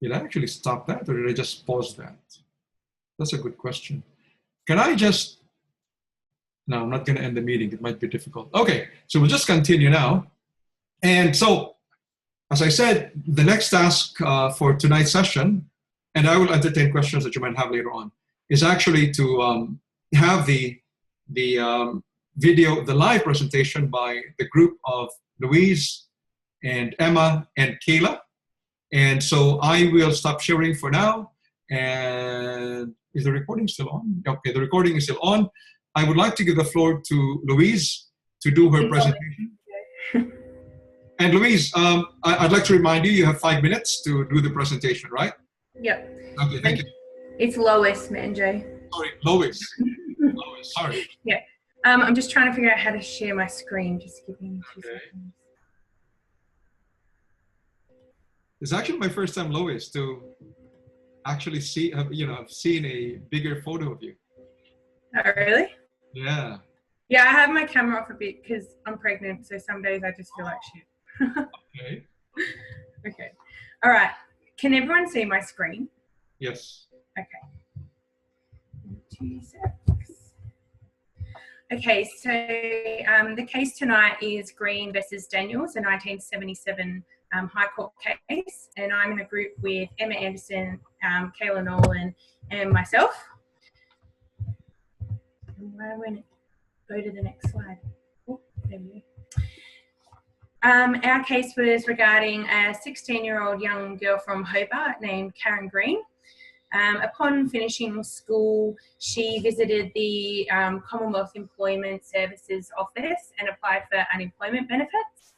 Did I actually stop that, or did I just pause that? That's a good question. Can I just... No, I'm not going to end the meeting. It might be difficult. Okay, so we'll just continue now. And so, as I said, the next task for tonight's session, and I will entertain questions that you might have later on, is actually to have the video, the live presentation by the group of Louise and Emma and Kayla. And so I will stop sharing for now. And is the recording still on? Okay, the recording is still on. I would like to give the floor to Louise to do her presentation. And Louise, I'd like to remind you, you have 5 minutes to do the presentation, right? Yep. Okay, thank you. It's Lois, Manjo. Sorry, Lois. Lois, sorry. Yeah. I'm just trying to figure out how to share my screen. Just give me 2 seconds. It's actually my first time, Lois, to actually see, I've seen a bigger photo of you. Oh, really? Yeah. Yeah, I have my camera off a bit because I'm pregnant, so some days I just feel like shit. Okay. Okay. All right. Can everyone see my screen? Yes. Okay. 2 seconds. Okay, so the case tonight is Green versus Daniels, a 1977 High Court case, and I'm in a group with Emma Anderson, Kayla Nolan, and myself. Why won't it go to the next slide? Oh, there we go. Our case was regarding a 16-year-old young girl from Hobart named Karen Green. Upon finishing school, she visited the Commonwealth Employment Services Office and applied for unemployment benefits.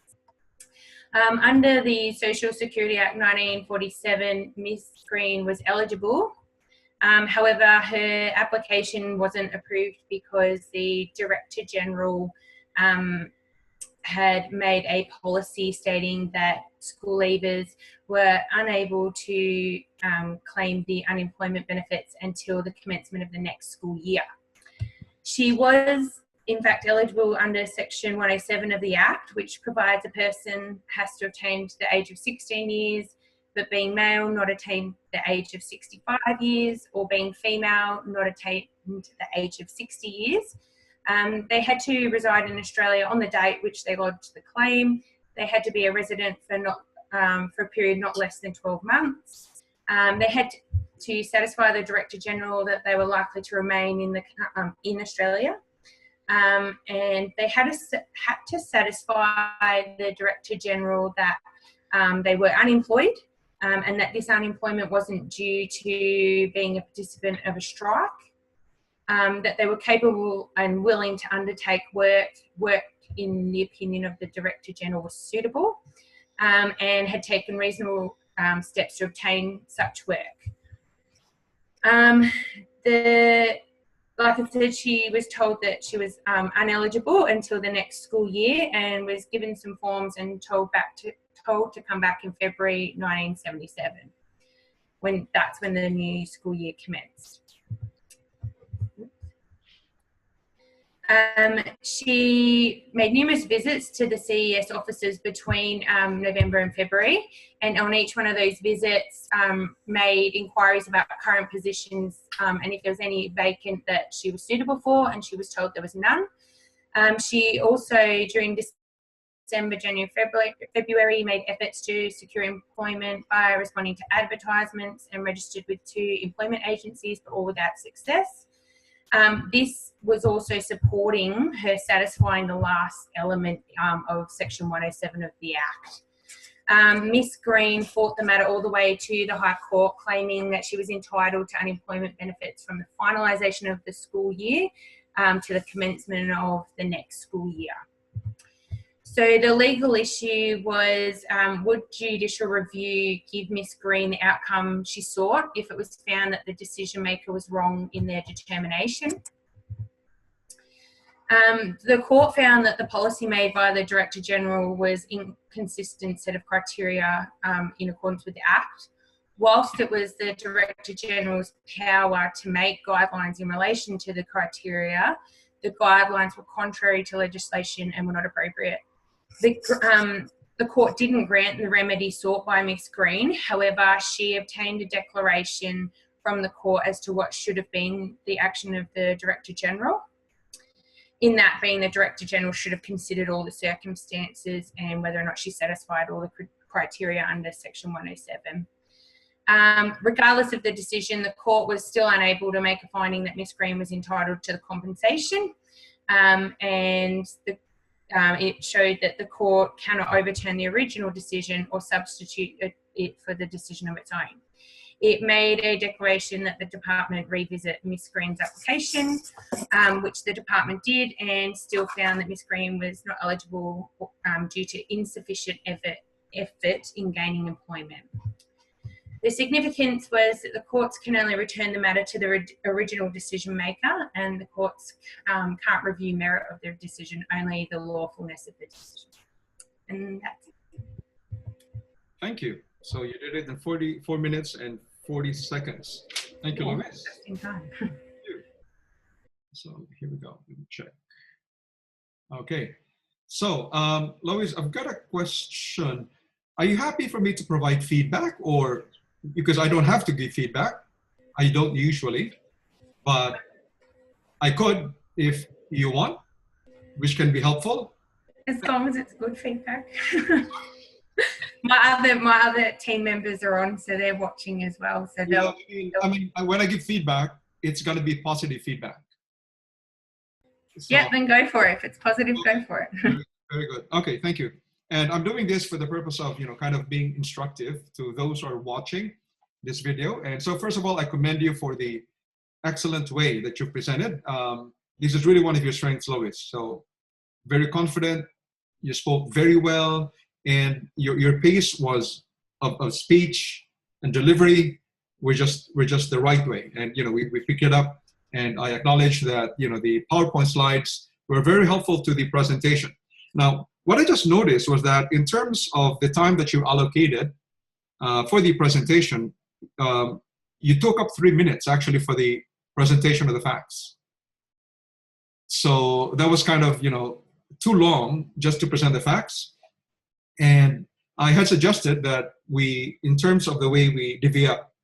Under the Social Security Act 1947, Miss Green was eligible. However, her application wasn't approved because the Director General had made a policy stating that school leavers were unable to claim the unemployment benefits until the commencement of the next school year. She was, in fact, eligible under Section 107 of the Act, which provides a person has to attain to the age of 16 years, but being male, not attain the age of 65 years, or being female, not attain to the age of 60 years. They had to reside in Australia on the date which they lodged the claim. They had to be a resident for a period not less than 12 months. They had to satisfy the Director General that they were likely to remain in Australia. And they had to satisfy the Director General that they were unemployed, and that this unemployment wasn't due to being a participant of a strike, that they were capable and willing to undertake work in the opinion of the Director General was suitable, and had taken reasonable steps to obtain such work. Like I said, she was told that she was uneligible until the next school year, and was given some forms and told to come back in February 1977, that's when the new school year commenced. She made numerous visits to the CES offices between November and February, and on each one of those visits made inquiries about current positions and if there was any vacant that she was suitable for, and she was told there was none. She also, during December, January, February, made efforts to secure employment by responding to advertisements and registered with 2 employment agencies, but all without success. This was also supporting her satisfying the last element of Section 107 of the Act. Miss Green fought the matter all the way to the High Court, claiming that she was entitled to unemployment benefits from the finalisation of the school year to the commencement of the next school year. So the legal issue was, would judicial review give Miss Green the outcome she sought if it was found that the decision maker was wrong in their determination? The court found that the policy made by the Director General was inconsistent set of criteria in accordance with the Act. Whilst it was the Director General's power to make guidelines in relation to the criteria, the guidelines were contrary to legislation and were not appropriate. the court didn't grant the remedy sought by Ms. Green. However, she obtained a declaration from the court as to what should have been the action of the Director General. In that being, the Director General should have considered all the circumstances and whether or not she satisfied all the criteria under Section 107. Regardless of the decision, the court was still unable to make a finding that Ms. Green was entitled to the compensation, and it showed that the court cannot overturn the original decision or substitute it for the decision of its own. It made a declaration that the department revisit Ms. Green's application, which the department did, and still found that Ms. Green was not eligible due to insufficient effort in gaining employment. The significance was that the courts can only return the matter to the original decision maker, and the courts can't review merit of their decision, only the lawfulness of the decision. And that's it. Thank you. So you did it in 44 minutes and 40 seconds. Thank you, Louise. Just in time. Thank you. So here we go. Let me check. Okay. So, Louise, I've got a question. Are you happy for me to provide feedback, or because I don't have to give feedback? I don't usually, but I could if you want, which can be helpful. As long as it's good feedback. My other team members are on, so they're watching as well. So they'll, I mean, when I give feedback, it's going to be positive feedback. So, yeah, then go for it. If it's positive, go for it. Very good. Okay, thank you. And I'm doing this for the purpose of, kind of being instructive to those who are watching this video. And so first of all, I commend you for the excellent way that you've presented. This is really one of your strengths, Lois. So very confident, you spoke very well, and your pace was of speech and delivery were just the right way. And, we picked it up, and I acknowledge that, the PowerPoint slides were very helpful to the presentation. Now, what I just noticed was that in terms of the time that you allocated for the presentation, you took up 3 minutes actually for the presentation of the facts. So that was kind of, too long just to present the facts. And I had suggested that we, in terms of the way we divvy up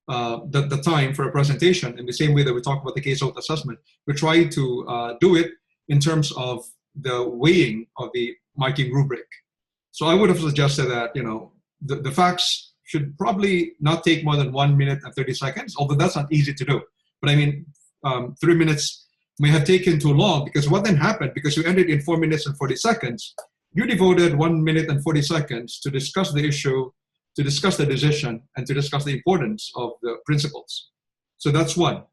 the time for a presentation, in the same way that we talk about the case out assessment, we try to do it in terms of the weighing of the marking rubric. So I would have suggested that, the facts should probably not take more than 1 minute and 30 seconds, although that's not easy to do. But I mean, 3 minutes may have taken too long, because what then happened, because you ended in 4 minutes and 40 seconds, you devoted 1 minute and 40 seconds to discuss the issue, to discuss the decision, and to discuss the importance of the principles. So that's one.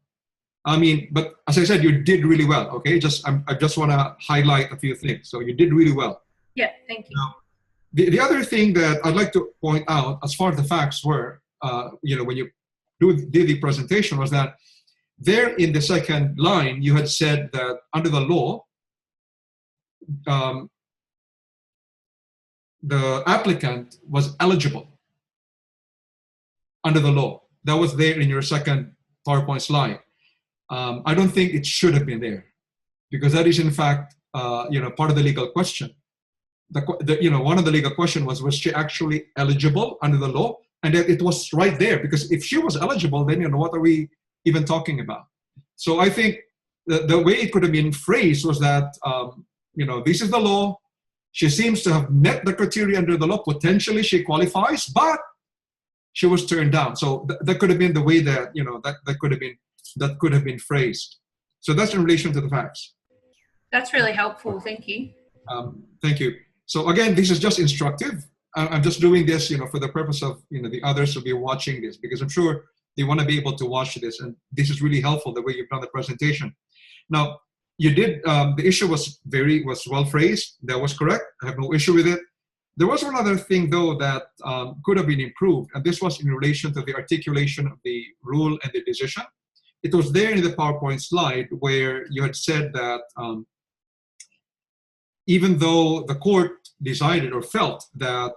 I mean, but as I said, you did really well, okay? I just want to highlight a few things. So you did really well. Yeah, thank you. Now, the other thing that I'd like to point out, as far as the facts were, when you did the presentation, was that there in the second line, you had said that under the law, the applicant was eligible under the law. That was there in your second PowerPoint slide. I don't think it should have been there, because that is in fact, part of the legal question. One of the legal question was she actually eligible under the law? And that it was right there, because if she was eligible, then what are we even talking about? So I think the way it could have been phrased was that, this is the law. She seems to have met the criteria under the law. Potentially she qualifies, but she was turned down. So that could have been the way that, that could have been phrased. So that's in relation to the facts. That's really helpful. Thank you. Thank you. So again, this is just instructive. I'm just doing this, for the purpose of, the others will be watching this, because I'm sure they want to be able to watch this. And this is really helpful, the way you've done the presentation. Now, you did, the issue was well phrased. That was correct. I have no issue with it. There was one other thing, though, that could have been improved, and this was in relation to the articulation of the rule and the decision. It was there in the PowerPoint slide where you had said that even though the court decided or felt that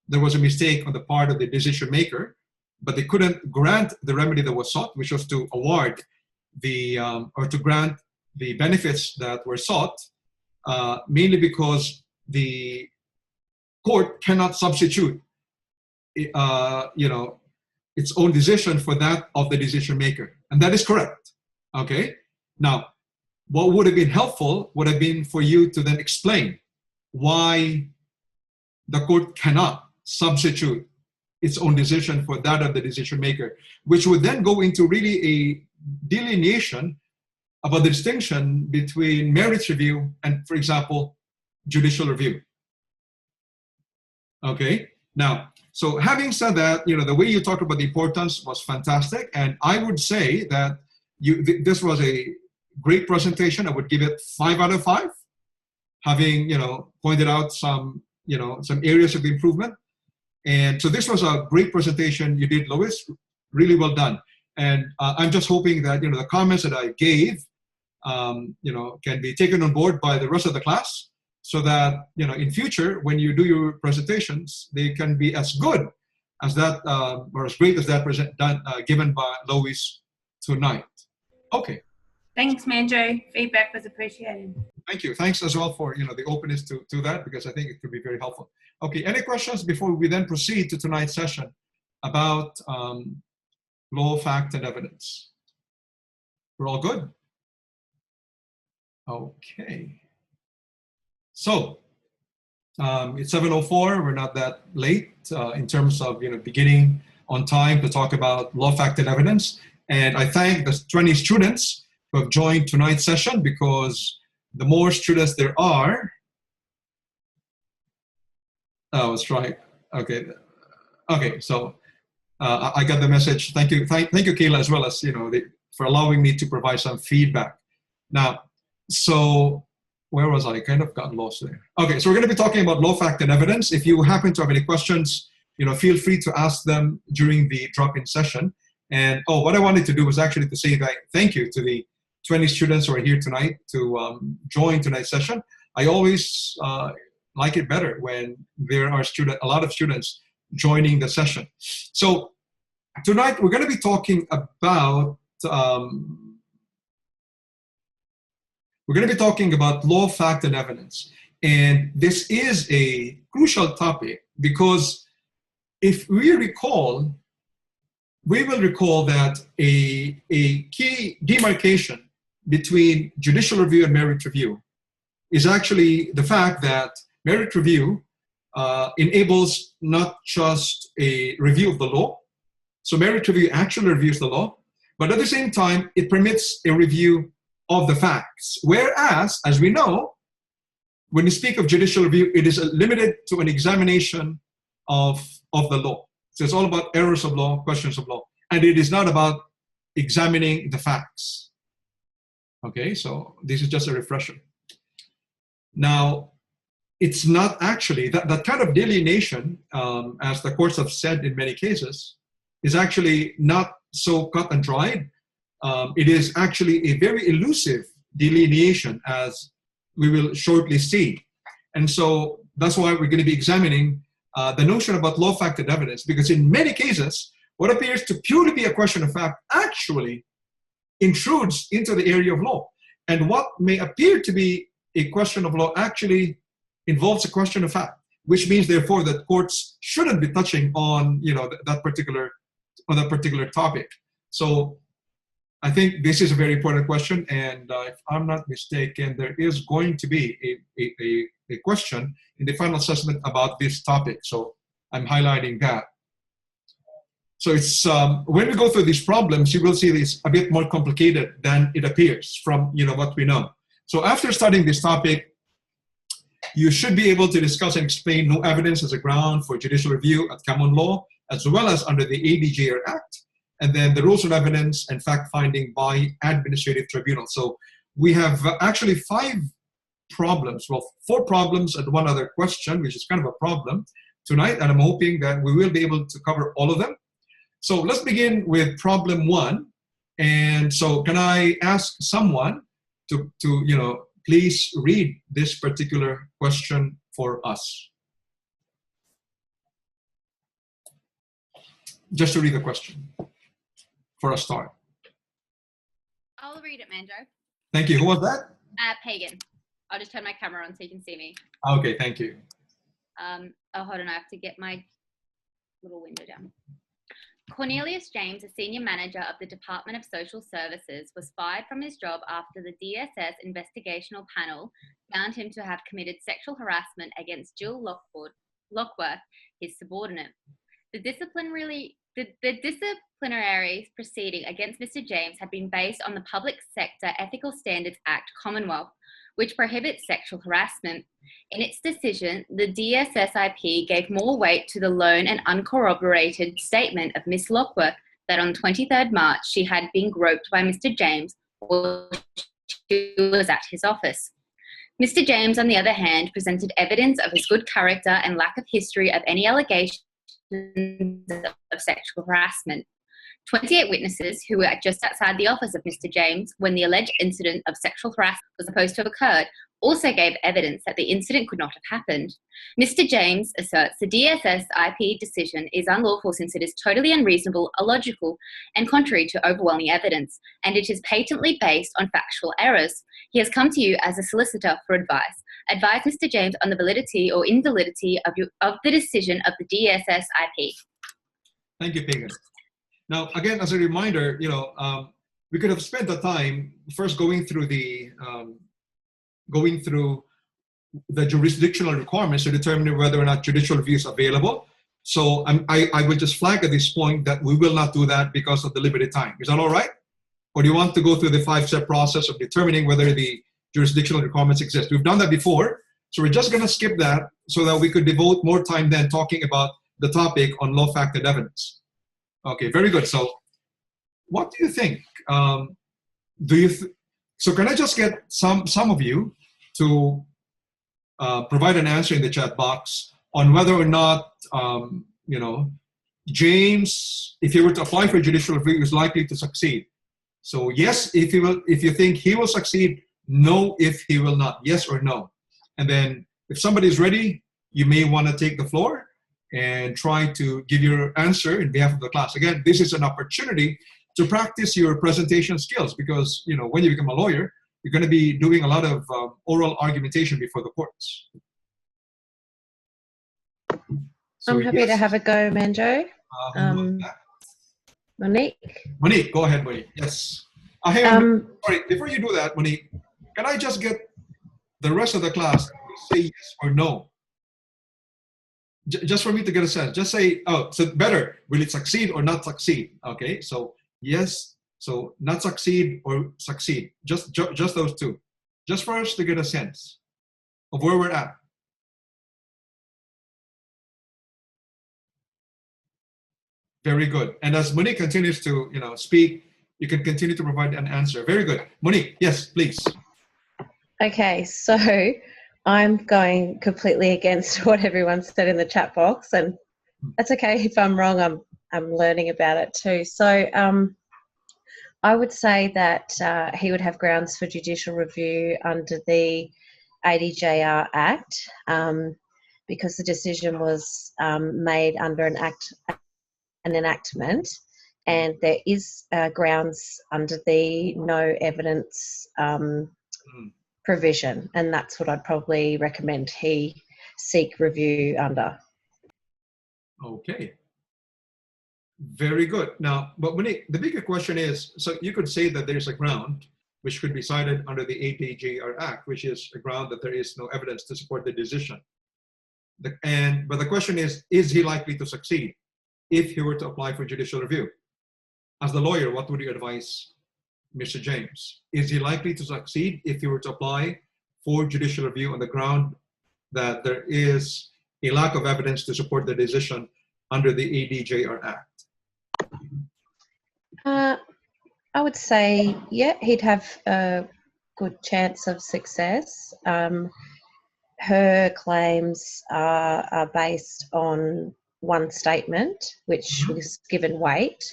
there was a mistake on the part of the decision maker, but they couldn't grant the remedy that was sought, which was to award or to grant the benefits that were sought, mainly because the court cannot substitute, you know, its own decision for that of the decision maker. And that is correct. Okay. Now, what would have been helpful would have been for you to then explain why the court cannot substitute its own decision for that of the decision maker, which would then go into really a delineation about the distinction between merits review and, for example, judicial review. Okay. Now, so having said that, you know, the way you talked about the importance was fantastic, and I would say that this was a great presentation. I would give it 5 out of 5, having, you know, pointed out some, you know, some areas of improvement. And so this was a great presentation you did, Lois. Really well done. And I'm just hoping that, you know, the comments that I gave, you know, can be taken on board by the rest of the class, so that, you know, in future, when you do your presentations, they can be as good as that, or as great as that given by Lois tonight. Okay. Thanks, Manjo. Feedback was appreciated. Thank you. Thanks as well for, you know, the openness to that, because I think it could be very helpful. Okay. Any questions before we then proceed to tonight's session about law, fact, and evidence? We're all good? Okay. So it's 7:04. We're not that late in terms of, you know, beginning on time to talk about law, fact, and evidence. And I thank the 20 students who have joined tonight's session, because the more students there are, oh, that's right. Okay. Okay. So I got the message. Thank you. Thank you, Kayla, as well as, you know, for allowing me to provide some feedback. Now, so where was I? Kind of got lost there. Okay. So we're going to be talking about law, fact, and evidence. If you happen to have any questions, you know, feel free to ask them during the drop-in session. And oh, what I wanted to do was actually to say that thank you to the 20 students who are here tonight to join tonight's session. I always like it better when there are a lot of students joining the session. So tonight we're going to be talking about law, fact, and evidence. And this is a crucial topic, because if we recall, we will recall that a key demarcation between judicial review and merit review is actually the fact that merit review enables not just a review of the law. So merit review actually reviews the law, but at the same time, it permits a review of the facts. Whereas, as we know, when you speak of judicial review, it is limited to an examination of the law. So it's all about errors of law, questions of law, and it is not about examining the facts. Okay, so this is just a refresher. Now, it's not actually, that kind of delineation, as the courts have said in many cases, is actually not so cut and dried. It is actually a very elusive delineation, as we will shortly see. And so that's why we're going to be examining the notion about law, fact, and evidence, because in many cases, what appears to purely be a question of fact actually intrudes into the area of law. And what may appear to be a question of law actually involves a question of fact, which means therefore that courts shouldn't be touching on, you know, that particular topic. So I think this is a very important question, and if I'm not mistaken, there is going to be a question in the final assessment about this topic. So I'm highlighting that. So it's when we go through these problems, you will see this a bit more complicated than it appears from, you know, what we know. So after studying this topic, you should be able to discuss and explain no evidence as a ground for judicial review at common law, as well as under the ADJR Act, and then the rules of evidence and fact-finding by administrative tribunals. So we have actually 5 problems, well, 4 problems and 1 other question, which is kind of a problem tonight, and I'm hoping that we will be able to cover all of them. So let's begin with problem 1. And so can I ask someone to you know, please read this particular question for us? Just to read the question for a start. I'll read it, Manjo. Thank you. Who was that? Pagan. I'll just turn my camera on so you can see me. Okay, thank you. Oh, hold on, I have to get my little window down. Cornelius James, a senior manager of the Department of Social Services, was fired from his job after the DSS investigational panel found him to have committed sexual harassment against Jill Lockworth, his subordinate. The disciplinary proceeding against Mr. James had been based on the Public Sector Ethical Standards Act Commonwealth, which prohibits sexual harassment. In its decision, the DSSIP gave more weight to the lone and uncorroborated statement of Miss Lockworth that on 23rd March she had been groped by Mr. James while she was at his office. Mr. James, on the other hand, presented evidence of his good character and lack of history of any allegations of sexual harassment. 28 witnesses who were just outside the office of Mr. James when the alleged incident of sexual harassment was supposed to have occurred also gave evidence that the incident could not have happened. Mr. James asserts the DSSIP decision is unlawful since it is totally unreasonable, illogical, and contrary to overwhelming evidence, and it is patently based on factual errors. He has come to you as a solicitor for advice. Advise Mr. James on the validity or invalidity of the decision of the DSSIP. Thank you, Pagan. Now, again, as a reminder, we could have spent the time first going through the jurisdictional requirements to determine whether or not judicial review is available. So I will just flag at this point that we will not do that because of the limited time. Is that all right? Or do you want to go through the 5-step process of determining whether the jurisdictional requirements exist? We've done that before, so we're just going to skip that so that we could devote more time then talking about the topic on law, fact, and evidence. Okay, very good. So what do you think? So can I just get some of you to provide an answer in the chat box on whether or not, James, if he were to apply for judicial review, is likely to succeed? So yes, if you think he will succeed, no, if he will not, yes or no. And then if somebody is ready, you may want to take the floor and try to give your answer in behalf of the class. Again, this is an opportunity to practice your presentation skills because, when you become a lawyer, you're going to be doing a lot of oral argumentation before the courts. So, I'm happy to have a go, Manjo. Monique, go ahead, Monique. Yes. Hey, sorry, before you do that, Monique, can I just get the rest of the class to say yes or no? Just for me to get a sense. Just say, oh, so better, will it succeed or not succeed? Okay, so yes, so not succeed or succeed. Just those two. Just for us to get a sense of where we're at. Very good. And as Monique continues to speak, you can continue to provide an answer. Very good. Monique, yes, please. Okay, so I'm going completely against what everyone said in the chat box, and that's okay if I'm wrong. I'm learning about it too. So I would say that he would have grounds for judicial review under the ADJR Act because the decision was made under an enactment, and there is grounds under the no evidence provision, and that's what I'd probably recommend he seek review under. Okay. Very good. Now, but Monique, the bigger question is, so you could say that there's a ground which could be cited under the ADJR Act, which is a ground that there is no evidence to support the decision. But the question is he likely to succeed if he were to apply for judicial review? As the lawyer, what would you advise Mr. James? Is he likely to succeed if he were to apply for judicial review on the ground that there is a lack of evidence to support the decision under the ADJR Act? I would say, yeah, he'd have a good chance of success. Her claims are based on one statement, which was given weight.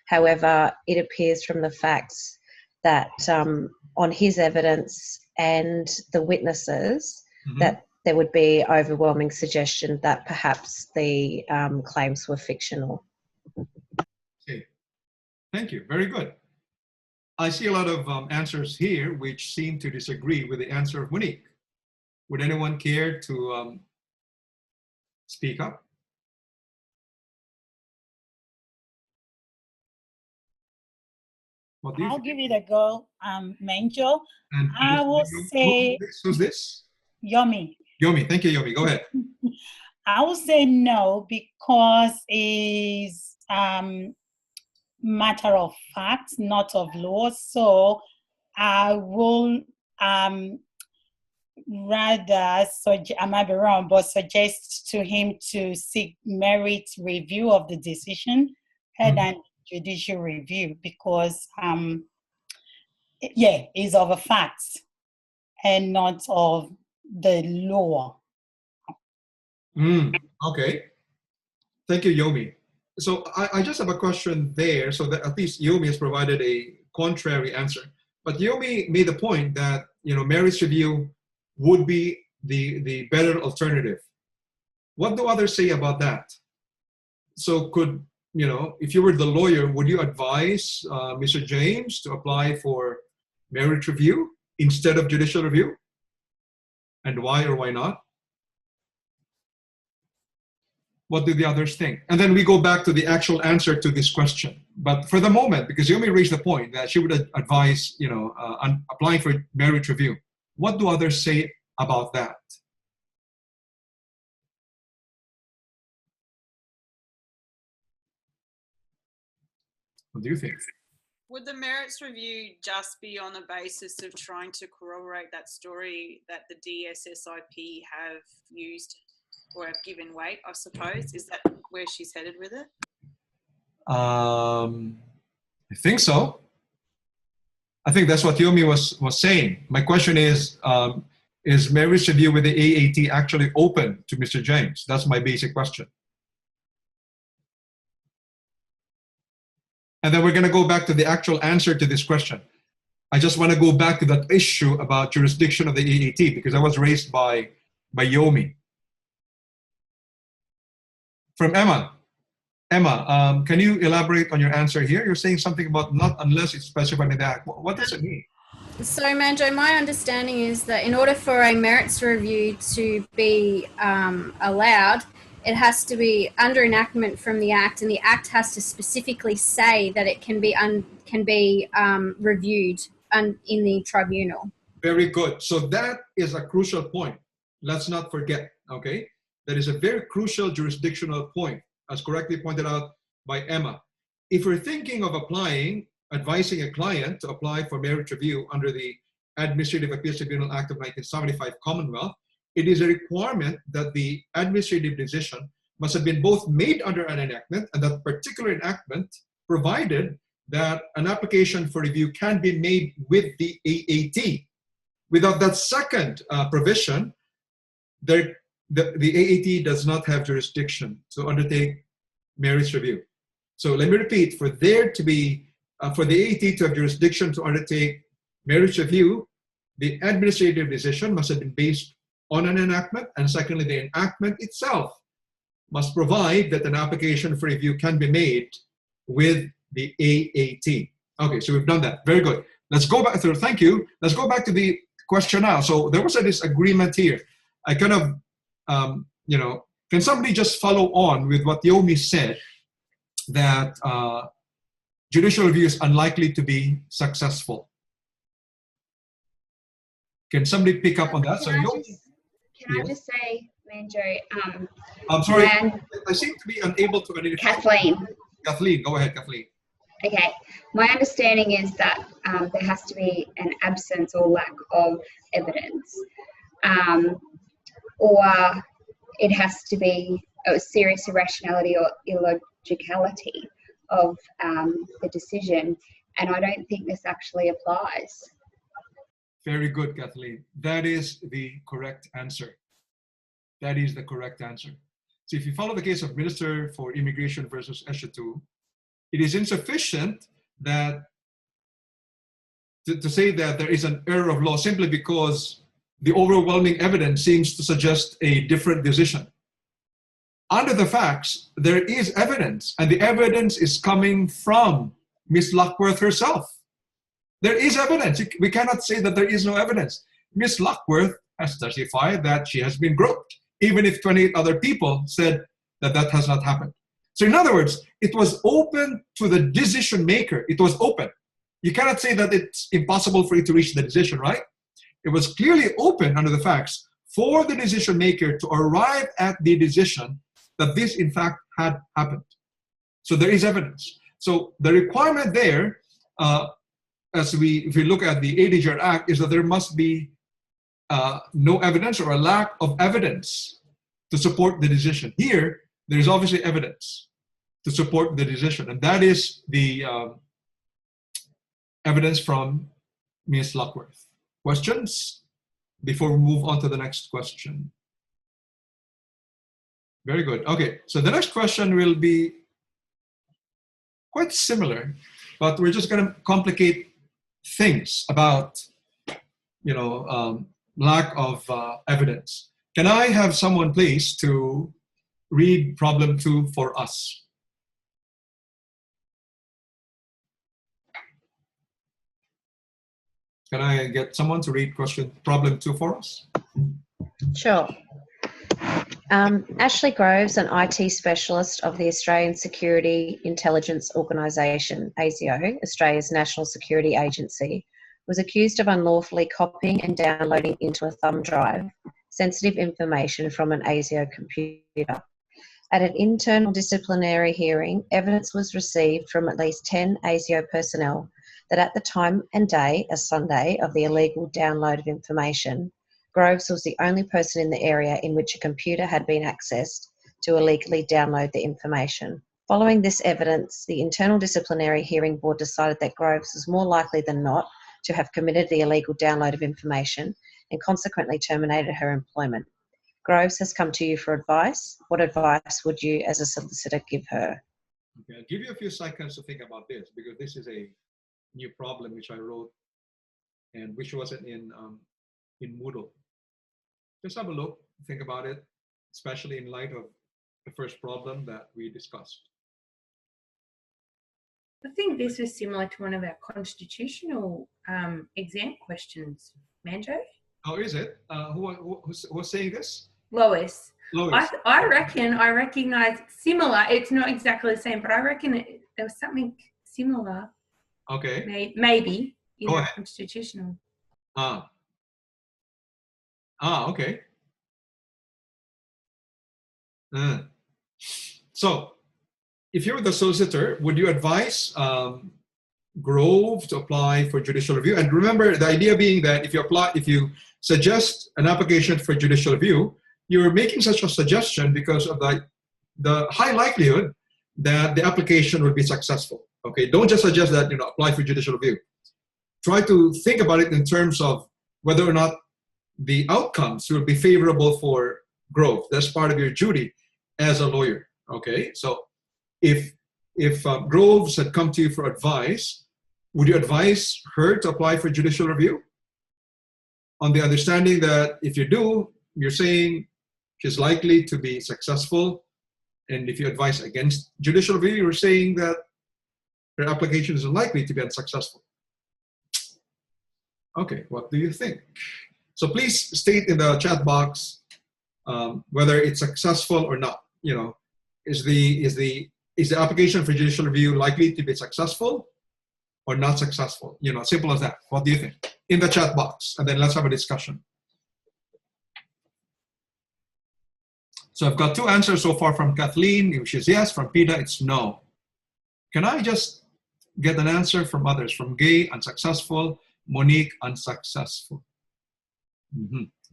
However, it appears from the facts that on his evidence and the witnesses that there would be overwhelming suggestion that perhaps the claims were fictional. Okay, thank you. Very good. I see a lot of answers here which seem to disagree with the answer of Monique. Would anyone care to Speak up. What do you I'll think? give it a go, Manjo. And I will say who's this? Yomi. Yomi. Thank you, Yomi. Go ahead. I will say no because it's matter of fact, not of law. So I will rather, I might be wrong, but suggest to him to seek merit review of the decision rather than judicial review because, it's of a fact and not of the law. Okay. Thank you, Yomi. So I just have a question there, so that at least Yomi has provided a contrary answer. But Yomi made the point that, merits review would be the better alternative. What do others say about that? So could, if you were the lawyer, would you advise Mr. James to apply for merit review instead of judicial review? And why or why not? What do the others think? And then we go back to the actual answer to this question. But for the moment, because Yomi raised the point that she would advise, on applying for merit review, what do others say about that? What do you think? Would the merits review just be on the basis of trying to corroborate that story that the DSSIP have used or have given weight, I suppose? Is that where she's headed with it? I think so. I think that's what Yomi was saying. My question is merits review with the AAT actually open to Mr. James? That's my basic question. And then we're going to go back to the actual answer to this question. I just want to go back to that issue about jurisdiction of the AAT because that was raised by Yomi. From Emma. Emma, can you elaborate on your answer here? You're saying something about not unless it's specified in the Act. What does it mean? So, Manjo, my understanding is that in order for a merits review to be allowed, it has to be under enactment from the Act, and the Act has to specifically say that it can be reviewed in the tribunal. Very good. So that is a crucial point. Let's not forget, okay? That is a very crucial jurisdictional point, as correctly pointed out by Emma. If we're thinking of advising a client to apply for merit review under the Administrative Appeals Tribunal Act of 1975 Commonwealth, it is a requirement that the administrative decision must have been both made under an enactment and that particular enactment provided that an application for review can be made with the AAT. Without that second provision, the AAT does not have jurisdiction to undertake merits review. So let me repeat, for the AAT to have jurisdiction to undertake merits review, the administrative decision must have been based on an enactment, and secondly, the enactment itself must provide that an application for review can be made with the AAT. Okay, so we've done that. Very good. Let's go back through. Thank you. Let's go back to the question now. So there was a disagreement here. I kind of, can somebody just follow on with what Yomi said, that judicial review is unlikely to be successful? Can somebody pick up on that? Can I just say, Manjo? I'm sorry, I seem to be unable to identify. Kathleen, go ahead, Kathleen. Okay, my understanding is that there has to be an absence or lack of evidence, or it has to be a serious irrationality or illogicality of the decision, and I don't think this actually applies. Very good, Kathleen. That is the correct answer. That is the correct answer. So if you follow the case of Minister for Immigration versus Eshatu, it is insufficient that to say that there is an error of law simply because the overwhelming evidence seems to suggest a different decision. Under the facts, there is evidence, and the evidence is coming from Ms. Luckworth herself. There is evidence. We cannot say that there is no evidence. Ms. Luckworth has testified that she has been groped. even if 28 other people said that that has not happened. So in other words, it was open to the decision maker. It was open. You cannot say that it's impossible for you to reach the decision, right? It was clearly open under the facts for the decision maker to arrive at the decision that this in fact had happened. So there is evidence. So the requirement there, if we look at the ADGR Act, is that there must be no evidence or a lack of evidence to support the decision. Here, there is obviously evidence to support the decision, and that is the evidence from Ms. Luckworth. Questions before we move on to the next question? Very good. Okay, so the next question will be quite similar, but we're just going to complicate things about, lack of evidence. Can I have someone, please, to read problem 2 for us? Can I get someone to read problem 2 for us? Sure. Ashley Groves, an IT specialist of the Australian Security Intelligence Organisation, ASIO, Australia's National Security Agency, was accused of unlawfully copying and downloading into a thumb drive sensitive information from an ASIO computer. At an internal disciplinary hearing, evidence was received from at least 10 ASIO personnel that at the time and day, a Sunday, of the illegal download of information, Groves was the only person in the area in which a computer had been accessed to illegally download the information. Following this evidence, the Internal Disciplinary Hearing Board decided that Groves was more likely than not to have committed the illegal download of information and consequently terminated her employment. Groves has come to you for advice. What advice would you, as a solicitor, give her? Okay, I'll give you a few seconds to think about this, because this is a new problem which I wrote and which wasn't in Moodle. Just have a look, think about it, especially in light of the first problem that we discussed. I think this was similar to one of our constitutional exam questions, Manjo. Oh, is it? Who's saying this? Lois. Lois. I reckon I recognise similar. It's not exactly the same, but I reckon there was something similar. Okay. Maybe in Go our ahead. constitutional. Okay. So, if you're the solicitor, would you advise Grove to apply for judicial review? And remember, the idea being that if you suggest an application for judicial review, you're making such a suggestion because of the high likelihood that the application will be successful. Okay, don't just suggest that apply for judicial review. Try to think about it in terms of whether or not the outcomes will be favorable for Grove. That's part of your duty as a lawyer. Okay, so if Groves had come to you for advice, would you advise her to apply for judicial review? On the understanding that if you do, you're saying she's likely to be successful, and if you advise against judicial review, you're saying that her application is unlikely to be unsuccessful. Okay, what do you think? So please state in the chat box whether it's successful or not. Is the application for judicial review likely to be successful or not successful? Simple as that. What do you think? In the chat box, and then let's have a discussion. So I've got 2 answers so far from Kathleen, which is yes. From PIDA, it's no. Can I just get an answer from others? From Gay, unsuccessful. Monique, unsuccessful.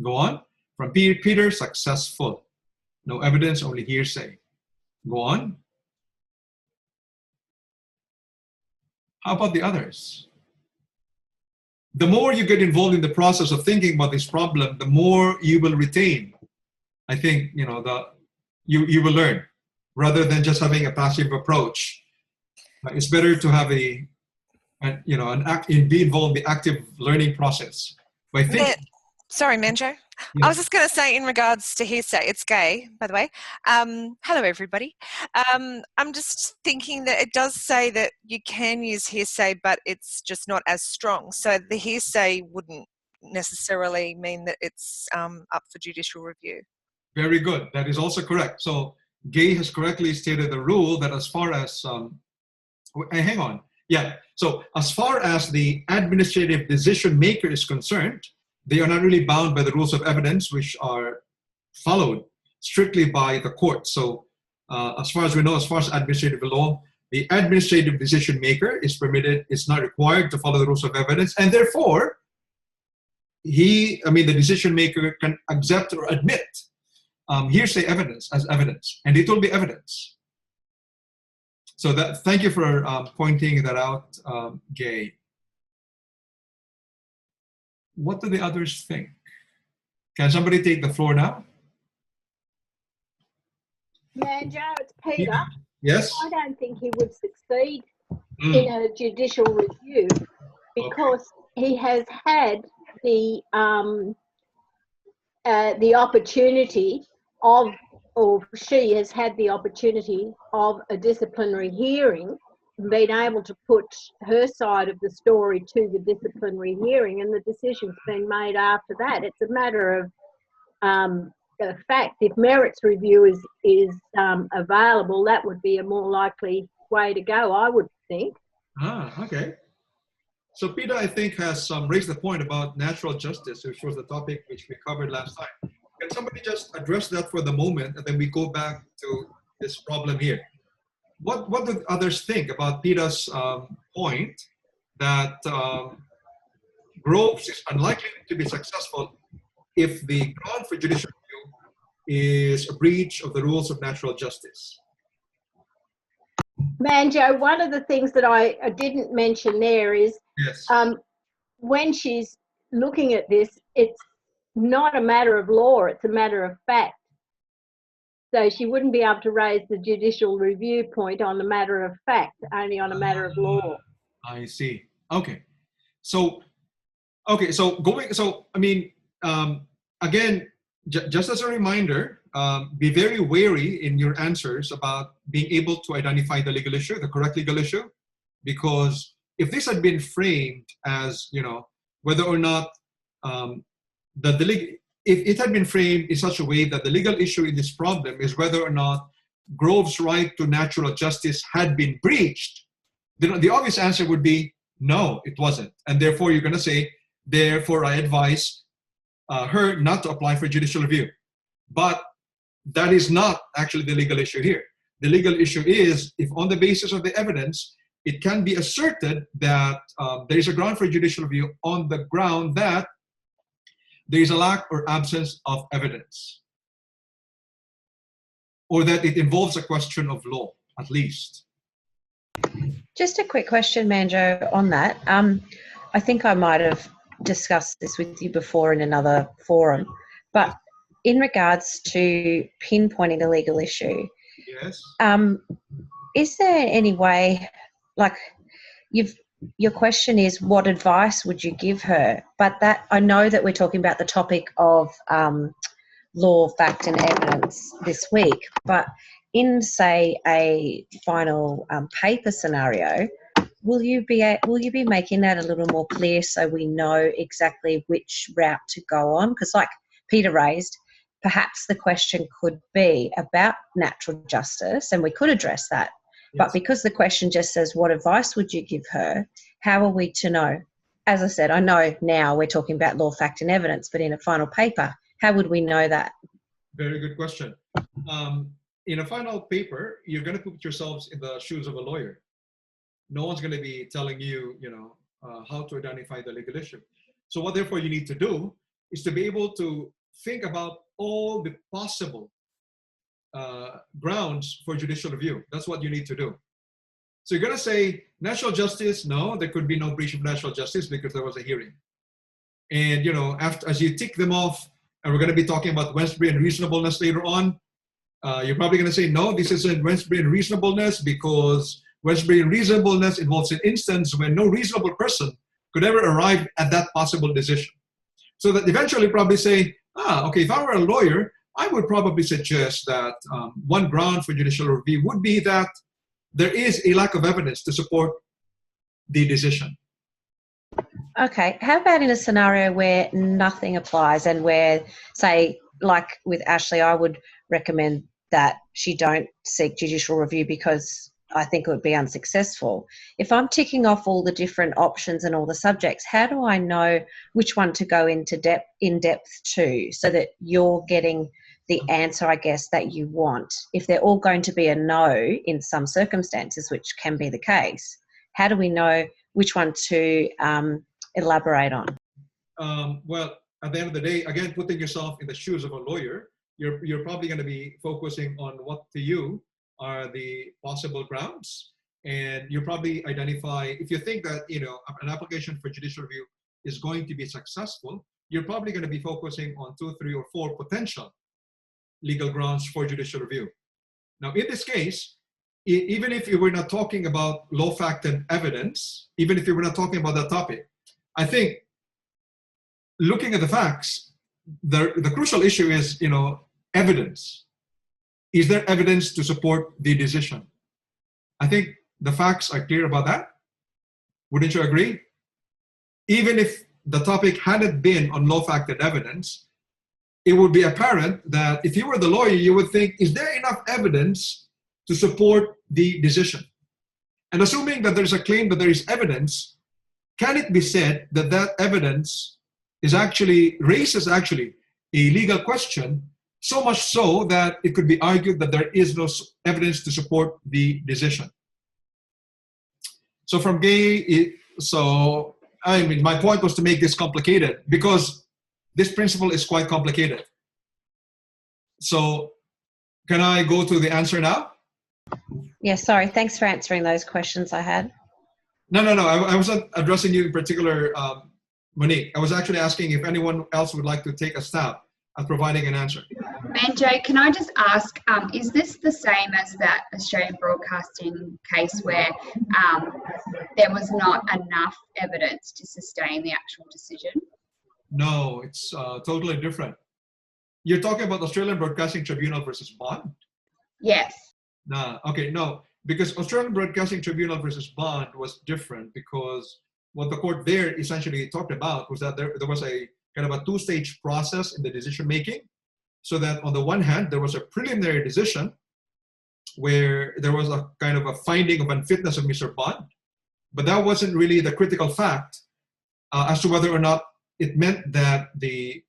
Go on. From Peter, successful. No evidence, only hearsay. Go on. How about the others? The more you get involved in the process of thinking about this problem, the more you will retain. I think you will learn rather than just having a passive approach. It's better to have be involved in the active learning process. By thinking. Sorry, Manjo. Yes. I was just going to say in regards to hearsay, it's Gay, by the way. Hello, everybody. I'm just thinking that it does say that you can use hearsay, but it's just not as strong. So the hearsay wouldn't necessarily mean that it's up for judicial review. Very good. That is also correct. So Gay has correctly stated the rule that as far as, hang on. Yeah. So as far as the administrative decision maker is concerned, they are not really bound by the rules of evidence, which are followed strictly by the court. So as far as we know, as far as administrative law, the administrative decision maker is permitted, is not required to follow the rules of evidence, and therefore, the decision maker can accept or admit hearsay evidence as evidence, and it will be evidence. So thank you for pointing that out, Gay. What do the others think? Can somebody take the floor now? Manjo, it's Peter. Yes? I don't think he would succeed in a judicial review because he has had the opportunity of, or she has had the opportunity of a disciplinary hearing, and been able to put her side of the story to the disciplinary hearing, and the decision's been made after that. It's a matter of fact. If merits review is available, that would be a more likely way to go, I would think. Okay. So Peter, I think, has raised the point about natural justice, which was the topic which we covered last time. Can somebody just address that for the moment, and then we go back to this problem here? What do others think about Peter's point that Groves is unlikely to be successful if the ground for judicial review is a breach of the rules of natural justice? Manjo, one of the things that I didn't mention there is Yes. when she's looking at this, it's not a matter of law, it's a matter of fact. So she wouldn't be able to raise the judicial review point on a matter of fact, only on a matter of law. I see. Okay. So again, just as a reminder, be very wary in your answers about being able to identify the legal issue, the correct legal issue, because if this had been framed as, whether or not if it had been framed in such a way that the legal issue in this problem is whether or not Grove's right to natural justice had been breached, the obvious answer would be no, it wasn't. And therefore, you're going to say, therefore, I advise her not to apply for judicial review. But that is not actually the legal issue here. The legal issue is if on the basis of the evidence, it can be asserted that there is a ground for judicial review on the ground that there is a lack or absence of evidence, or that it involves a question of law, at least. Just a quick question, Manjo, on that. I think I might have discussed this with you before in another forum, but in regards to pinpointing a legal issue, yes. Is there any way, like your question is what advice would you give her? But that I know that we're talking about the topic of law, fact and evidence this week, but in, say, a final paper scenario, will you be making that a little more clear so we know exactly which route to go on? Because like Peter raised, perhaps the question could be about natural justice, and we could address that. Yes. But because the question just says, what advice would you give her? How are we to know? As I said, I know now we're talking about law, fact and evidence, but in a final paper, how would we know that? Very good question. In a final paper, you're going to put yourselves in the shoes of a lawyer. No one's going to be telling you, how to identify the legal issue. So what therefore you need to do is to be able to think about all the possible grounds for judicial review. That's what you need to do. So you're going to say natural justice, no, there could be no breach of natural justice because there was a hearing. And, as you tick them off, and we're going to be talking about Westbury and reasonableness later on, you're probably going to say, no, this isn't Westbury and reasonableness because Westbury and reasonableness involves an instance when no reasonable person could ever arrive at that possible decision. So that eventually probably say, okay, if I were a lawyer, I would probably suggest that one ground for judicial review would be that there is a lack of evidence to support the decision. Okay, how about in a scenario where nothing applies and where, say, like with Ashley, I would recommend that she don't seek judicial review because I think it would be unsuccessful. If I'm ticking off all the different options and all the subjects, how do I know which one to go in depth to so that you're getting the answer, I guess, that you want? If they're all going to be a no in some circumstances, which can be the case, how do we know which one to elaborate on? Well, at the end of the day, again, putting yourself in the shoes of a lawyer, you're probably going to be focusing on what to you are the possible grounds, and you probably identify, if you think that an application for judicial review is going to be successful, you're probably going to be focusing on 2, 3, or 4 potential legal grounds for judicial review. Now, in this case, even if you were not talking about law, fact, and evidence, even if you were not talking about that topic, I think looking at the facts, the crucial issue is, evidence. Is there evidence to support the decision? I think the facts are clear about that. Wouldn't you agree? Even if the topic hadn't been on law, fact, and evidence, it would be apparent that if you were the lawyer, you would think, is there enough evidence to support the decision? And assuming that there's a claim that there is evidence, can it be said that that evidence raises a legal question, so much so that it could be argued that there is no evidence to support the decision? So my point was to make this complicated because this principle is quite complicated. So can I go to the answer now? Yeah, sorry. Thanks for answering those questions I had. No. I wasn't addressing you in particular, Monique. I was actually asking if anyone else would like to take a stab at providing an answer. Manjo, can I just ask, is this the same as that Australian Broadcasting case where there was not enough evidence to sustain the actual decision? No, it's totally different. You're talking about Australian Broadcasting Tribunal versus Bond? Yes. No, because Australian Broadcasting Tribunal versus Bond was different because what the court there essentially talked about was that there was a kind of a 2-stage process in the decision making. So that on the one hand, there was a preliminary decision where there was a kind of a finding of unfitness of Mr. Bond, but that wasn't really the critical fact as to whether or not it meant that the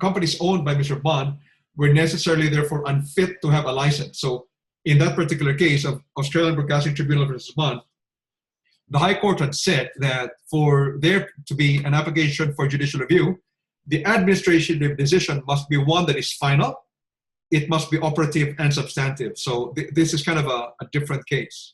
companies owned by Mr. Bond were necessarily therefore unfit to have a license. So in that particular case of Australian Broadcasting Tribunal versus Bond, the High Court had said that for there to be an application for judicial review, the administrative decision must be one that is final. It must be operative and substantive. So this is kind of a different case.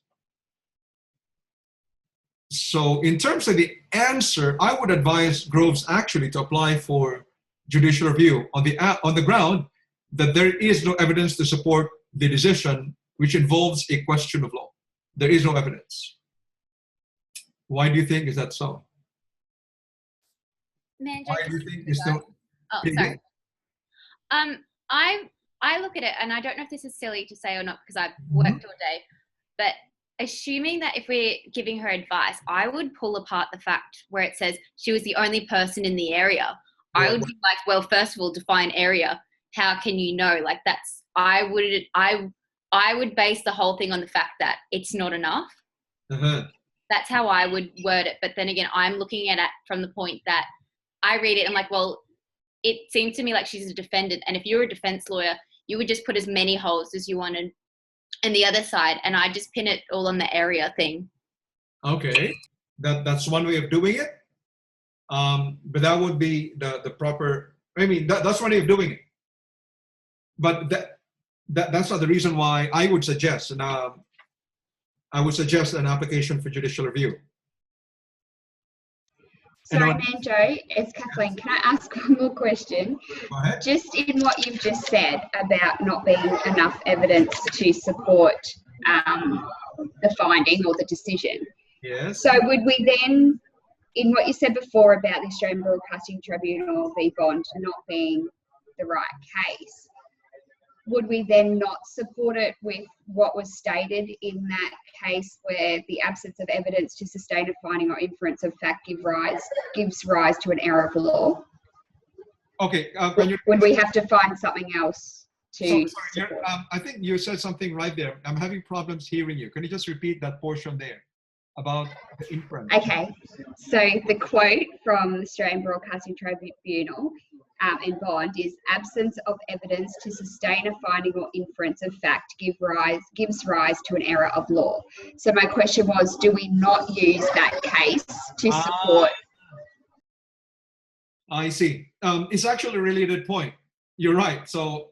So in terms of the answer, I would advise Groves actually to apply for judicial review on the ground that there is no evidence to support the decision, which involves a question of law. There is no evidence. Why do you think is that so? Manjo, Why do you think it's so? Sorry. I look at it, and I don't know if this is silly to say or not because I've worked all day, but assuming that if we're giving her advice, I would pull apart the fact where it says she was the only person in the area. Yeah. I would be like, well, first of all, define area. How can you know? Like I would base the whole thing on the fact that it's not enough. That's how I would word it. But then again, I'm looking at it from the point that I read it. I'm like, well, it seems to me like she's a defendant. And if you're a defense lawyer, you would just put as many holes as you wanted in the other side. And I just pin it all on the area thing. Okay. That's one way of doing it. But that would be the proper, that's one way of doing it. But that's not the reason why I would suggest, and I would suggest an application for judicial review. Sorry, Manjo, it's Kathleen. Can I ask one more question? Go ahead. Just in what you've just said about not being enough evidence to support the finding or the decision. Yes. So would we then, in what you said before about the Australian Broadcasting Tribunal v. Bond not being the right case, would we then not support it with what was stated in that case where the absence of evidence to sustain a finding or inference of fact gives rise to an error of law? Okay. Would we have to find something else to Sorry, support? I think you said something right there. I'm having problems hearing you. Can you just repeat that portion there about the inference? Okay, so the quote from the Australian Broadcasting Tribunal in Bond is, absence of evidence to sustain a finding or inference of fact gives rise to an error of law. So my question was, do we not use that case to support? I see. It's actually a related point. You're right. So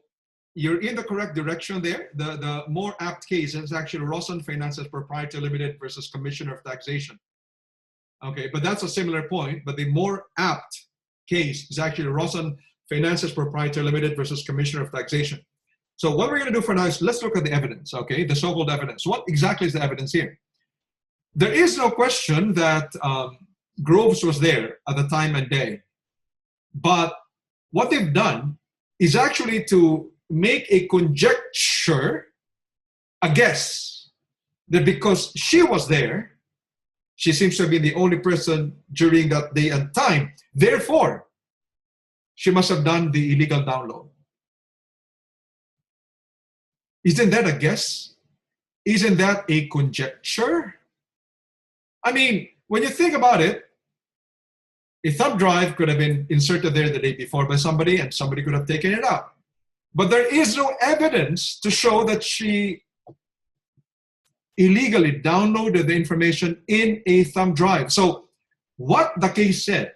you're in the correct direction there. The more apt case is actually Rawson Finances Proprietary Limited versus Commissioner of Taxation. Okay, but that's a similar point. But the more apt case is actually Rawson Finances Proprietary Limited versus Commissioner of Taxation. So what we're going to do for now is let's look at the evidence, okay, the so-called evidence. What exactly is the evidence here? There is no question that Groves was there at the time and day. But what they've done is actually to make a conjecture, a guess, that because she was there, she seems to have been the only person during that day and time. Therefore, she must have done the illegal download. Isn't that a guess? Isn't that a conjecture? I mean, when you think about it, a thumb drive could have been inserted there the day before by somebody and somebody could have taken it out. But there is no evidence to show that she illegally downloaded the information in a thumb drive. So what the case said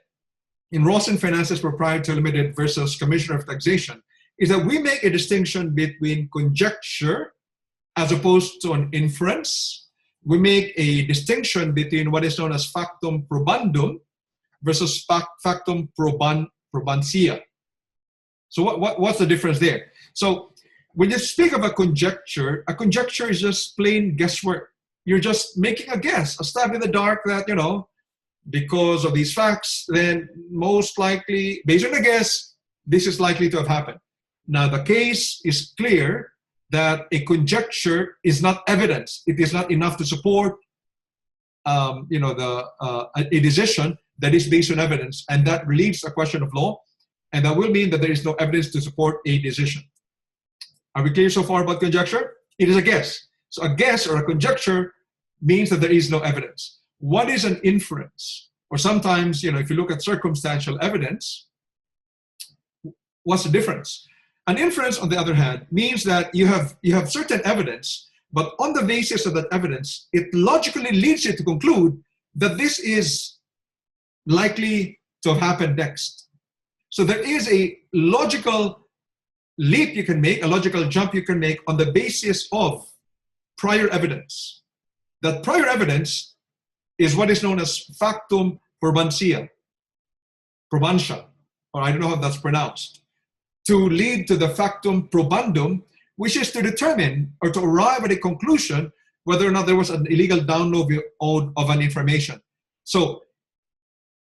in Rawson Finances Proprietary Limited versus Commissioner of Taxation is that we make a distinction between conjecture as opposed to an inference. We make a distinction between what is known as factum probandum versus factum probantia. So what's the difference there? So when you speak of a conjecture is just plain guesswork. You're just making a guess, a stab in the dark that, you know, because of these facts, then most likely, based on a guess, this is likely to have happened. Now the case is clear that a conjecture is not evidence. It is not enough to support a decision that is based on evidence, and that relieves a question of law, and that will mean that there is no evidence to support a decision. Are we clear so far about conjecture? It is a guess. So a guess or a conjecture means that there is no evidence. What is an inference? Or sometimes, you know, if you look at circumstantial evidence, what's the difference? An inference, on the other hand, means that you have certain evidence, but on the basis of that evidence, it logically leads you to conclude that this is likely to have happened next. So there is a logical leap you can make, a logical jump you can make on the basis of prior evidence. That prior evidence is what is known as factum probantia, or I don't know how that's pronounced, to lead to the factum probandum, which is to determine or to arrive at a conclusion whether or not there was an illegal download of an information. So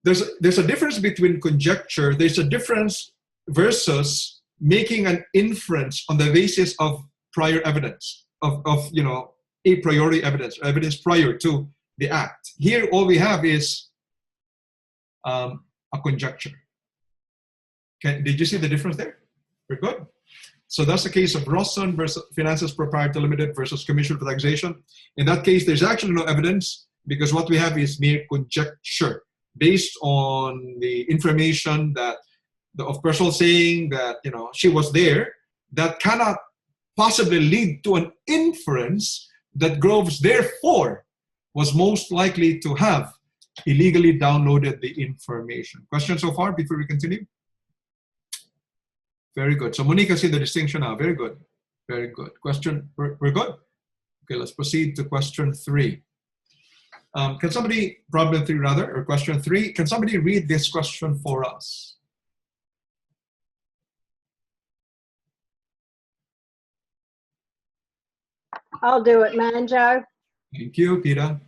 there's a difference between conjecture, there's a difference versus making an inference on the basis of prior evidence, of a priori evidence, or evidence prior to the act. Here, all we have is a conjecture. Did you see the difference there? Very good. So that's the case of Rawson versus Finances Proprietary Limited versus Commission for Taxation. In that case, there's actually no evidence because what we have is mere conjecture based on the information that of person saying that she was there. That cannot possibly lead to an inference that Groves therefore was most likely to have illegally downloaded the information. Questions so far before we continue? Very good. So Monique, I see the distinction now. Very good. Very good. Question, we're good? Okay, let's proceed to question 3. Can somebody, problem 3 rather, or question 3, can somebody read this question for us? I'll do it, Manjo. Thank you, Peter.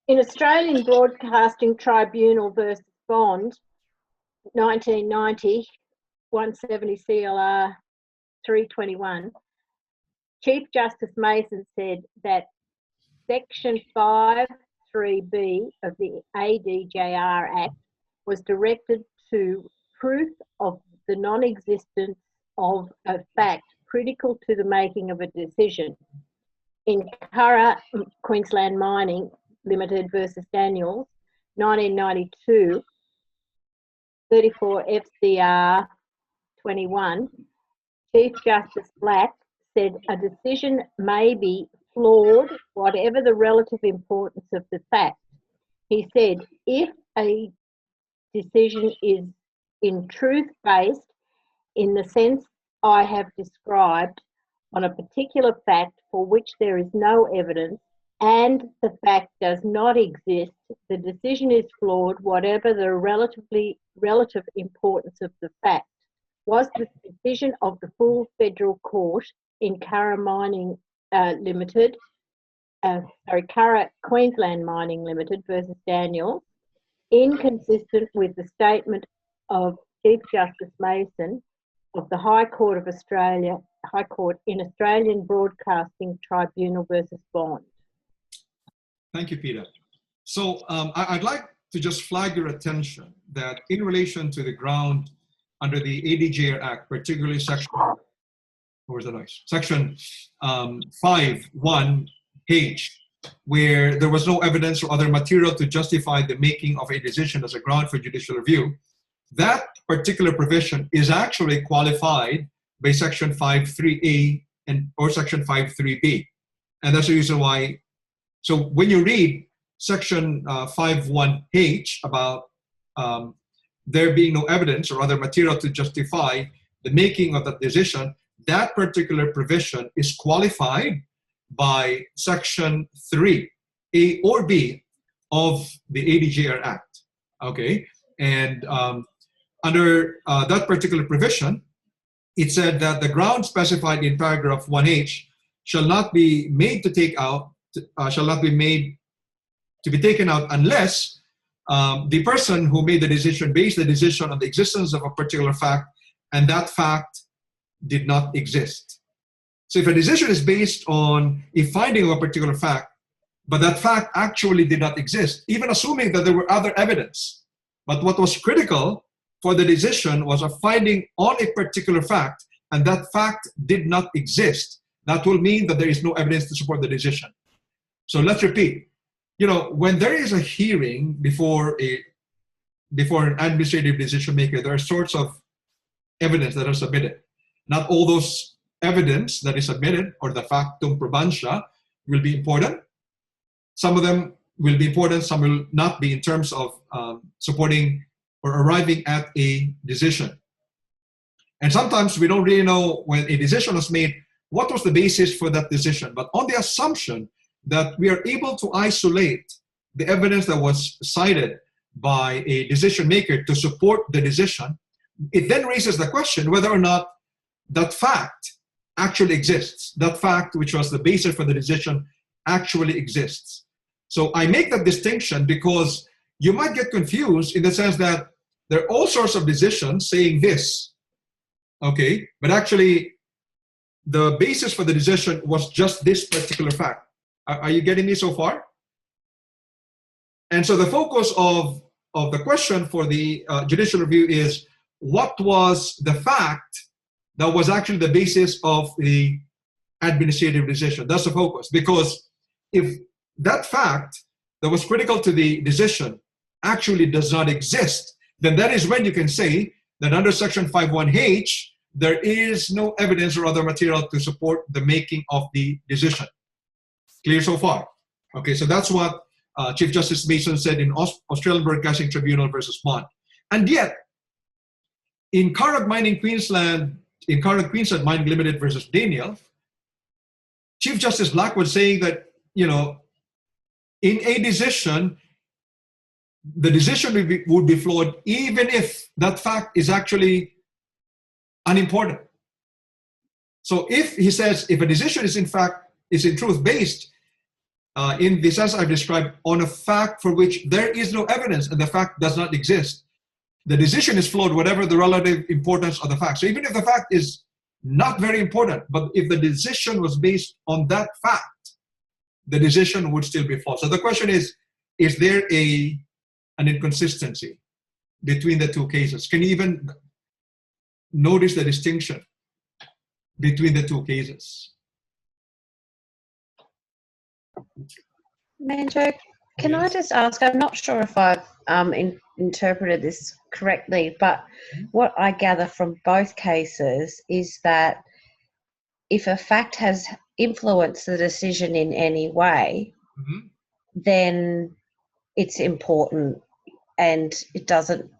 In Australian Broadcasting Tribunal versus Bond, 1990, 170 CLR 321, Chief Justice Mason said that Section 5(3)(b) of the ADJR Act was directed to proof of the non-existence of a fact critical to the making of a decision. In Curragh, Queensland Mining Limited versus Daniels, 1992, 34 FCR 21, Chief Justice Black said a decision may be flawed, whatever the relative importance of the fact. He said, if a decision is in truth based in the sense I have described on a particular fact for which there is no evidence and the fact does not exist, the decision is flawed, whatever the relative importance of the fact. Was the decision of the full federal court in Curragh Mining Limited, Curragh Queensland Mining Limited versus Daniels, inconsistent with the statement of Chief Justice Mason of the High Court of Australia, High Court in Australian Broadcasting Tribunal versus Bond? Thank you, Peter. So I'd like to just flag your attention that in relation to the ground under the ADJR Act, particularly section, where's the noise? Section 5(1)H, where there was no evidence or other material to justify the making of a decision as a ground for judicial review, that particular provision is actually qualified by section 5(3)A or section 5(3)B. And that's the reason why. So when you read section 5(1)H about there being no evidence or other material to justify the making of that decision, that particular provision is qualified by section 3(A) or (B) of the ADJR Act. Okay, and under that particular provision, it said that the ground specified in paragraph 1H shall not be made to take out, shall not be made to be taken out unless the person who made the decision based the decision on the existence of a particular fact and that fact did not exist. So if a decision is based on a finding of a particular fact, but that fact actually did not exist, even assuming that there were other evidence, but what was critical for the decision was a finding on a particular fact and that fact did not exist, that will mean that there is no evidence to support the decision. So let's repeat. You know, when there is a hearing before an administrative decision maker, there are sorts of evidence that are submitted. Not all those evidence that is submitted or the factum probantia will be important. Some of them will be important, some will not be in terms of supporting or arriving at a decision. And sometimes we don't really know when a decision was made, what was the basis for that decision. But on the assumption that we are able to isolate the evidence that was cited by a decision maker to support the decision, it then raises the question whether or not that fact actually exists. That fact, which was the basis for the decision, actually exists. So I make that distinction because you might get confused in the sense that there are all sorts of decisions saying this, okay, but actually the basis for the decision was just this particular fact. Are you getting me so far? And so the focus of the question for the judicial review is, what was the fact that was actually the basis of the administrative decision? That's the focus. Because if that fact that was critical to the decision actually does not exist, then that is when you can say that under section 5(1)H, there is no evidence or other material to support the making of the decision. Clear so far? Okay, so that's what Chief Justice Mason said in Australian Broadcasting Tribunal versus Bond. And yet, in Curragh Queensland Mining Limited versus Daniel, Chief Justice Black was saying that, you know, in a decision, the decision would be flawed even if that fact is actually unimportant. So if he says, if a decision is in truth based in the sense I've described on a fact for which there is no evidence and the fact does not exist, the decision is flawed whatever the relative importance of the fact. So even if the fact is not very important, but if the decision was based on that fact, the decision would still be flawed. So the question is there an inconsistency? between the two cases? Can you even notice the distinction between the two cases? Manjo, can I Yes. just ask? I'm not sure if I've interpreted this correctly, but what I gather from both cases is that if a fact has influenced the decision in any way, Mhm. then it's important, and it doesn't,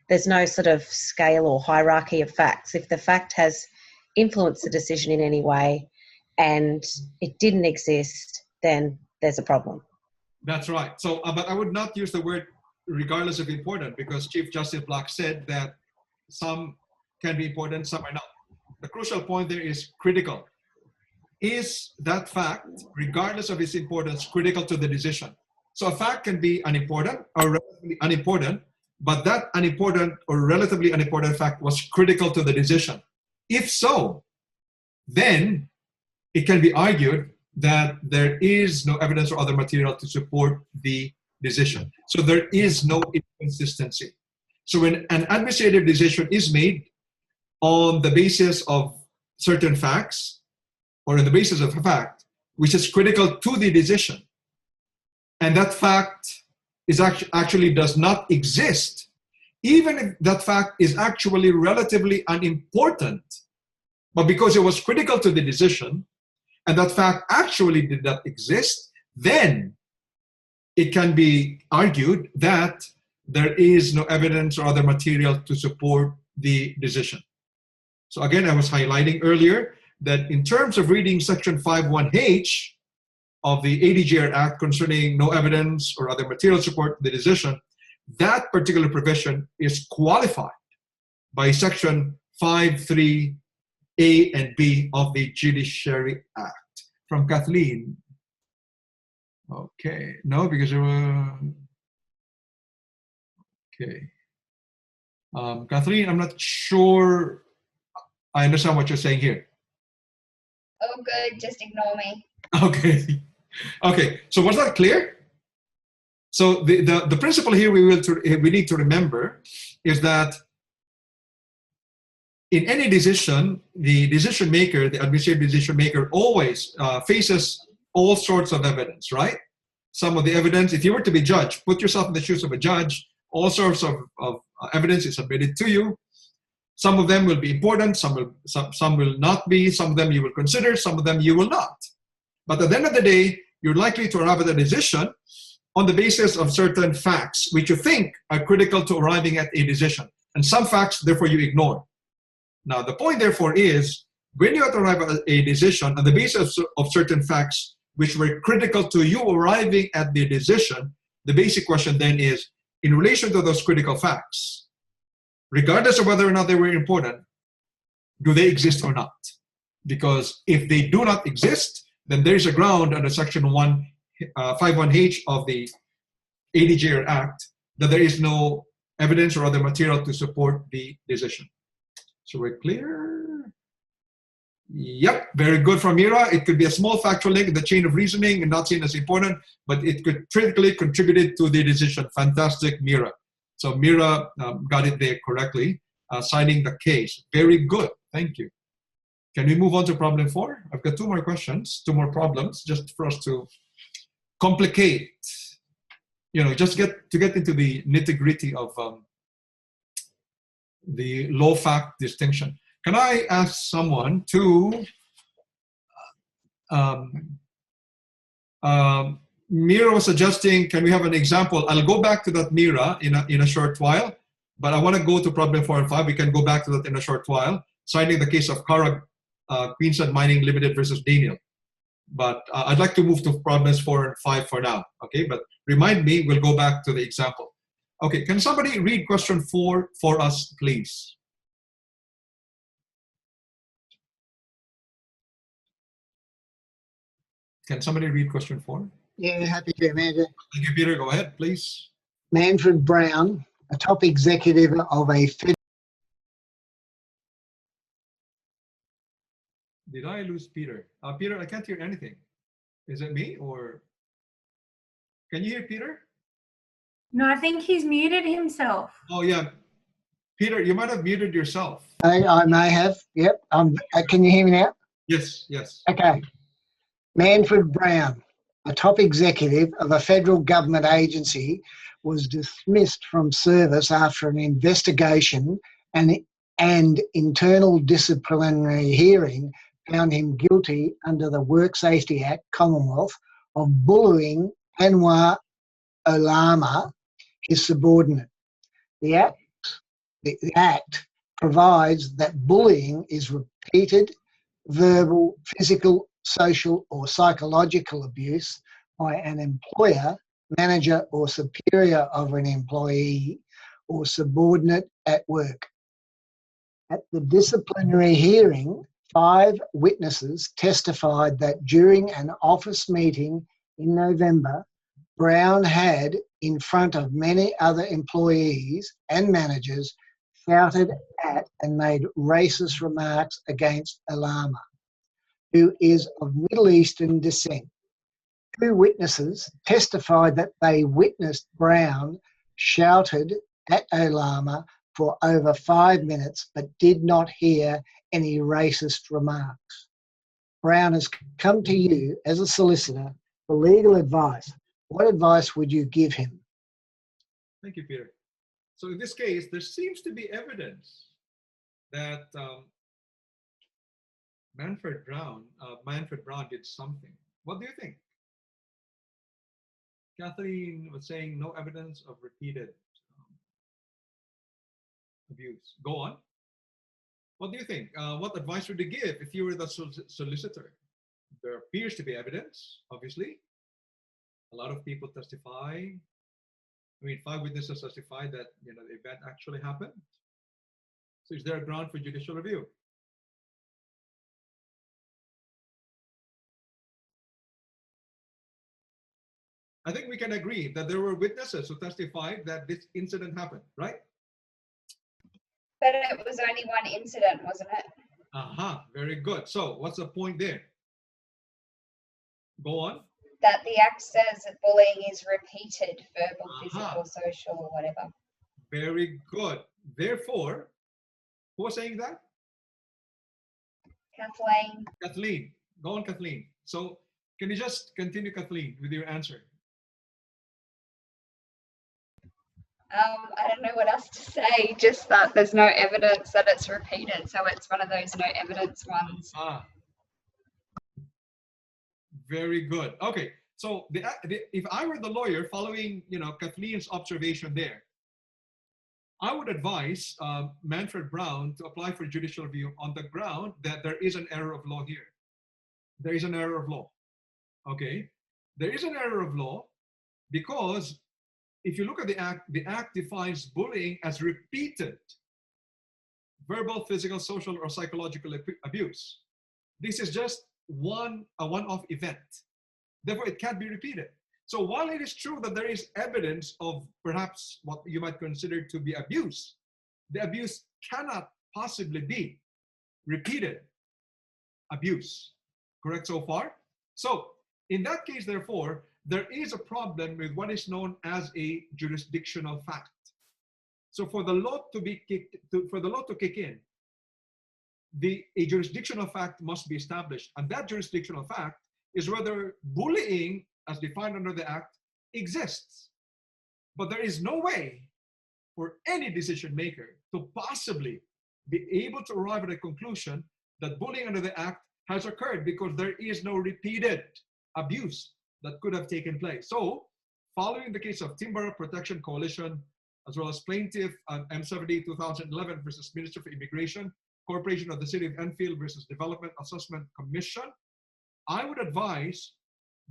there's no sort of scale or hierarchy of facts. If the fact has influenced the decision in any way and it didn't exist, then there's a problem. That's right. So, but I would not use the word regardless of important, because Chief Justice Black said that some can be important, some are not. The crucial point there is critical. Is that fact, regardless of its importance, critical to the decision? So a fact can be unimportant or relatively unimportant, but that unimportant or relatively unimportant fact was critical to the decision. If so, then it can be argued that there is no evidence or other material to support the decision. So there is no inconsistency. So when an administrative decision is made on the basis of certain facts, or on the basis of a fact which is critical to the decision, and that fact is actually does not exist, even if that fact is actually relatively unimportant, but because it was critical to the decision, and that fact actually did not exist, then it can be argued that there is no evidence or other material to support the decision. So again, I was highlighting earlier that in terms of reading Section 5.1h of the ADGR Act concerning no evidence or other material support the decision, that particular provision is qualified by Section 5.3a and b of the Judiciary Act. From Kathleen. Okay, no, because there were, okay. Kathleen, I'm not sure I understand what you're saying here. Oh, good, just ignore me. Okay, okay, so was that clear? So the principle here we need to remember is that in any decision, the decision maker, the administrative decision maker, always faces all sorts of evidence, right? Some of the evidence, if you were to be judged, put yourself in the shoes of a judge, all sorts of evidence is submitted to you. Some of them will be important, some will not be, some of them you will consider, some of them you will not. But at the end of the day, you're likely to arrive at a decision on the basis of certain facts, which you think are critical to arriving at a decision. And some facts, therefore, you ignore. Now, the point, therefore, is when you arrive at a decision on the basis of certain facts which were critical to you arriving at the decision, the basic question then is, in relation to those critical facts, regardless of whether or not they were important, do they exist or not? Because if they do not exist, then there is a ground under Section 5.1h of the ADGR Act that there is no evidence or other material to support the decision. So we're clear? Yep, very good from Mira. It could be a small factual link in the chain of reasoning and not seen as important, but it could critically contribute to the decision. Fantastic, Mira. So Mira got it there correctly, citing the case. Very good, thank you. Can we move on to problem 4? I've got 2 more questions, 2 more problems, just for us to complicate, just get into the nitty-gritty of the law-fact distinction. Can I ask someone to, Mira was suggesting, can we have an example? I'll go back to that, Mira, in a short while, but I want to go to problem 4 and 5. We can go back to that in a short while, citing the case of Cara Queensland Mining Limited versus Daniel. But I'd like to move to problems 4 and 5 for now, okay? But remind me, we'll go back to the example. Okay, can somebody read question 4 for us, please? Can somebody read question 4? Yeah, happy to, Manjo. Thank you, Peter. Go ahead, please. Manfred Brown, a top executive of a Did I lose Peter? Peter, I can't hear anything. Is it me or? Can you hear Peter? No, I think he's muted himself. Oh, yeah. Peter, you might have muted yourself. I may have. Yep. Can you hear me now? Yes, yes. Okay. Manfred Brown, a top executive of a federal government agency, was dismissed from service after an investigation and internal disciplinary hearing found him guilty under the Work Safety Act, Commonwealth, of bullying Anwar Olama, his subordinate. The Act provides that bullying is repeated verbal, physical, social or psychological abuse by an employer, manager or superior of an employee or subordinate at work. At the disciplinary hearing, 5 witnesses testified that during an office meeting in November, Brown had, in front of many other employees and managers, shouted at and made racist remarks against Olama, who is of Middle Eastern descent. 2 witnesses testified that they witnessed Brown shouted at Olama for over 5 minutes but did not hear any racist remarks. Brown has come to you as a solicitor for legal advice. What advice would you give him? Thank you, Peter. So in this case, there seems to be evidence that Manfred Brown did something. What do you think? Kathleen was saying no evidence of repeated abuse. Go on. What do you think? What advice would you give if you were the solicitor? There appears to be evidence, obviously. A lot of people testify. I mean, 5 witnesses testified that the event actually happened. So is there a ground for judicial review? I think we can agree that there were witnesses who testified that this incident happened, right? But it was only one incident, wasn't it? Aha, very good. So what's the point there? Go on. That the Act says that bullying is repeated, verbal, physical, social, or whatever. Very good. Therefore, who was saying that? Kathleen. Kathleen. Go on, Kathleen. So can you just continue, Kathleen, with your answer? I don't know what else to say, just that there's no evidence that it's repeated. So it's one of those no evidence ones. Very good. Okay, so if I were the lawyer following, Kathleen's observation there, I would advise Manfred Brown to apply for judicial review on the ground that there is an error of law here. There is an error of law. Okay, there is an error of law because if you look at the Act defines bullying as repeated verbal, physical, social, or psychological abuse. This is just a one-off event. Therefore, it can't be repeated. So while it is true that there is evidence of perhaps what you might consider to be abuse, the abuse cannot possibly be repeated abuse. Correct so far? So in that case, therefore, there is a problem with what is known as a jurisdictional fact. So for the law to kick in, a jurisdictional fact must be established, and that jurisdictional fact is whether bullying, as defined under the Act, exists. But there is no way for any decision maker to possibly be able to arrive at a conclusion that bullying under the Act has occurred because there is no repeated abuse that could have taken place. So, following the case of Timber Protection Coalition, as well as plaintiff M70 2011 versus Minister for Immigration, Corporation of the City of Enfield versus Development Assessment Commission, I would advise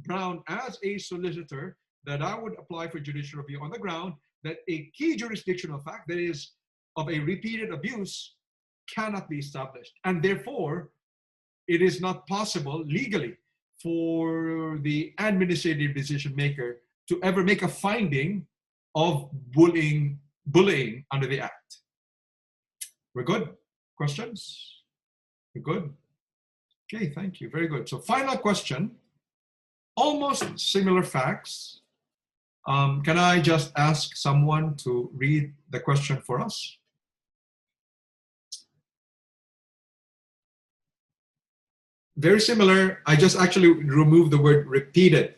Brown as a solicitor that I would apply for judicial review on the ground that a key jurisdictional fact, that is, of a repeated abuse, cannot be established. And therefore, it is not possible legally for the administrative decision maker to ever make a finding of bullying under the Act. We're good? Questions? We're good? Okay, thank you. Very good. So final question. Almost similar facts. Can I just ask someone to read the question for us? Very similar. I just actually removed the word repeated.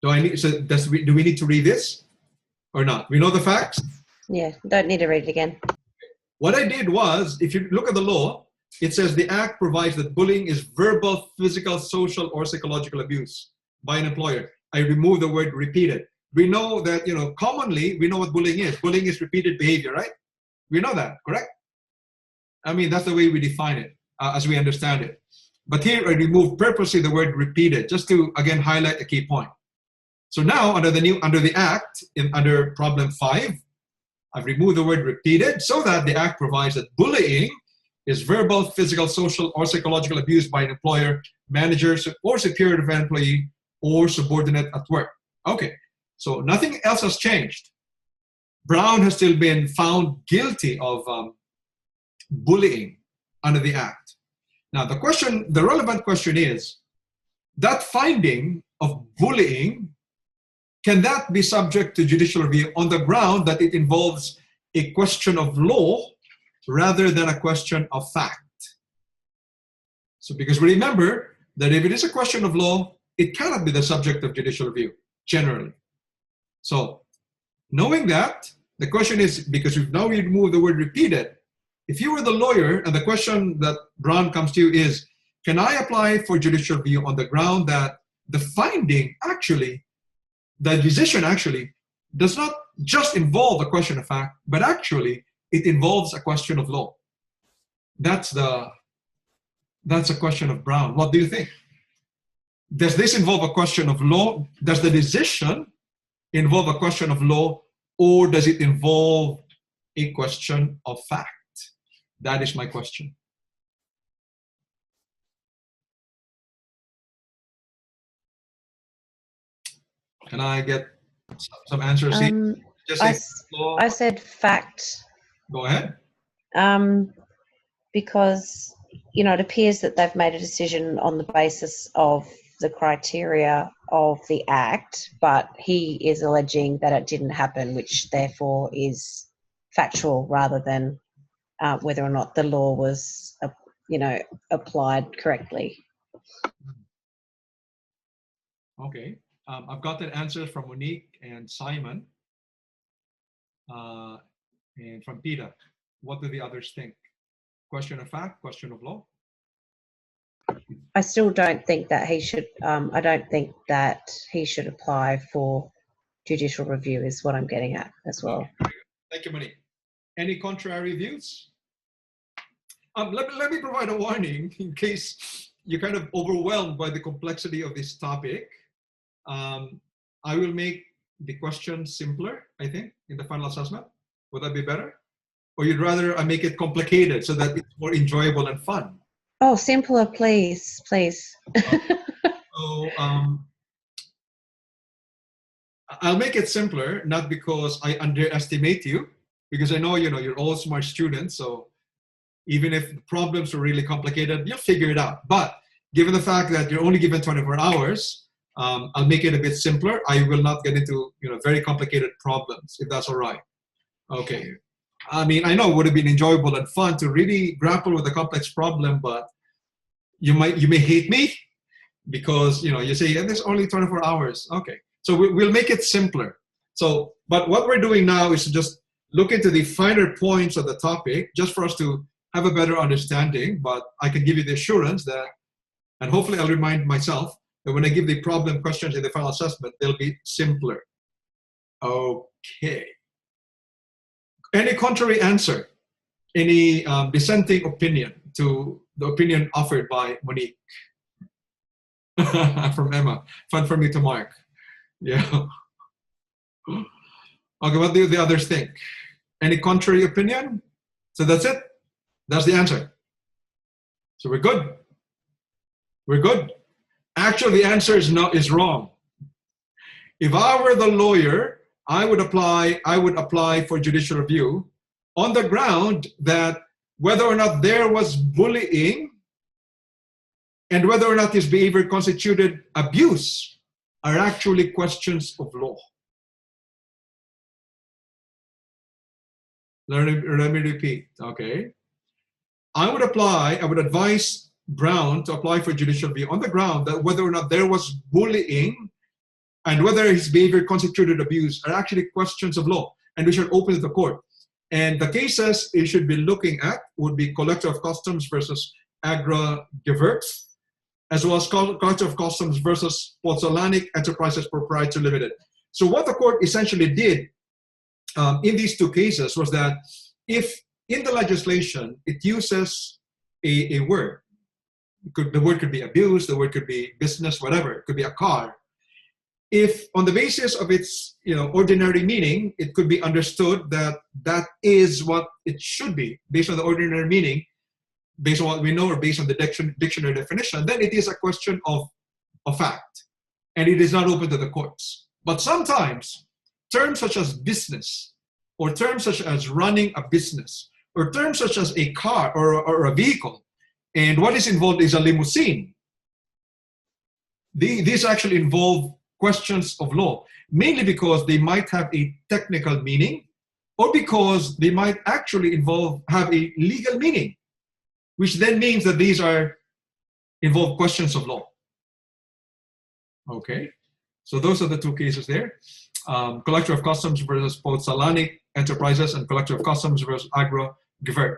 Do we need to read this or not? We know the facts? Yeah, don't need to read it again. What I did was, if you look at the law, it says the act provides that bullying is verbal, physical, social, or psychological abuse by an employer. I removed the word repeated. We know that, commonly we know what bullying is. Bullying is repeated behavior, right? We know that, correct? I mean, that's the way we define it, as we understand it. But here I removed purposely the word repeated, just to, again, highlight a key point. So now, under the Act, under problem 5, I've removed the word repeated so that the Act provides that bullying is verbal, physical, social, or psychological abuse by an employer, manager, or superior of an employee, or subordinate at work. Okay, so nothing else has changed. Brown has still been found guilty of bullying under the Act. Now, the relevant question is, that finding of bullying, can that be subject to judicial review on the ground that it involves a question of law rather than a question of fact? So, because we remember that if it is a question of law, it cannot be the subject of judicial review, generally. So, knowing that, the question is, because we've now removed the word repeated, if you were the lawyer and the question that Brown comes to you is, can I apply for judicial review on the ground that the finding actually, the decision actually, does not just involve a question of fact, but actually it involves a question of law? That's a question of Brown. What do you think? Does this involve a question of law? Does the decision involve a question of law, or does it involve a question of fact? That is my question. Can I get some answers? I said fact. Go ahead. Because, it appears that they've made a decision on the basis of the criteria of the Act, but he is alleging that it didn't happen, which therefore is factual rather than whether or not the law was, applied correctly. Okay. I've gotten answers from Monique and Simon and from Peter. What do the others think? Question of fact, question of law? I still don't think that he should, I don't think that he should apply for judicial review is what I'm getting at as well. Thank you, Monique. Any contrary views? Let me provide a warning in case you're kind of overwhelmed by the complexity of this topic. I will make the question simpler, I think, in the final assessment. Would that be better? Or you'd rather I make it complicated so that it's more enjoyable and fun? Oh, simpler, please, please. So I'll make it simpler, not because I underestimate you, because I know, you're all smart students, so even if the problems are really complicated, you'll figure it out. But given the fact that you're only given 24 hours, I'll make it a bit simpler. I will not get into very complicated problems, if that's all right. Okay. I mean, I know it would have been enjoyable and fun to really grapple with a complex problem, but you may hate me because you say there's only 24 hours. Okay, so we'll make it simpler. So, but what we're doing now is to just look into the finer points of the topic, just for us to have a better understanding. But I can give you the assurance that, and hopefully I'll remind myself that when I give the problem questions in the final assessment, they'll be simpler. Okay. Any contrary answer? Any dissenting opinion to the opinion offered by Monique? From Emma. Fun for me to mark. Yeah. Okay, what do the others think? Any contrary opinion? So that's it? That's the answer. So we're good? We're good? Actually, the answer is wrong. If I were the lawyer, I would apply for judicial review on the ground that whether or not there was bullying and whether or not his behavior constituted abuse are actually questions of law. Let me repeat, okay? I would advise Brown to apply for judicial review on the ground that whether or not there was bullying and whether his behavior constituted abuse are actually questions of law, and we should open to the court. And the cases you should be looking at would be Collector of Customs versus Agra Gewürz, as well as Collector of Customs versus Pozzolanic Enterprises Proprietary Limited. So what the court essentially did in these two cases was that if in the legislation it uses a word, the word could be abuse, the word could be business, whatever, it could be a car. If on the basis of its ordinary meaning, it could be understood that that is what it should be based on the ordinary meaning, based on what we know or based on the dictionary definition, then it is a question of fact, and it is not open to the courts. But sometimes terms such as business, or terms such as running a business, or terms such as a car or a vehicle, and what is involved is a limousine. These actually involve questions of law, mainly because they might have a technical meaning, or because they might actually have a legal meaning, which then means that these involve questions of law. Okay, so those are the two cases there. Collector of Customs versus Pozzolanic Enterprises and Collector of Customs versus Agra Gewürz.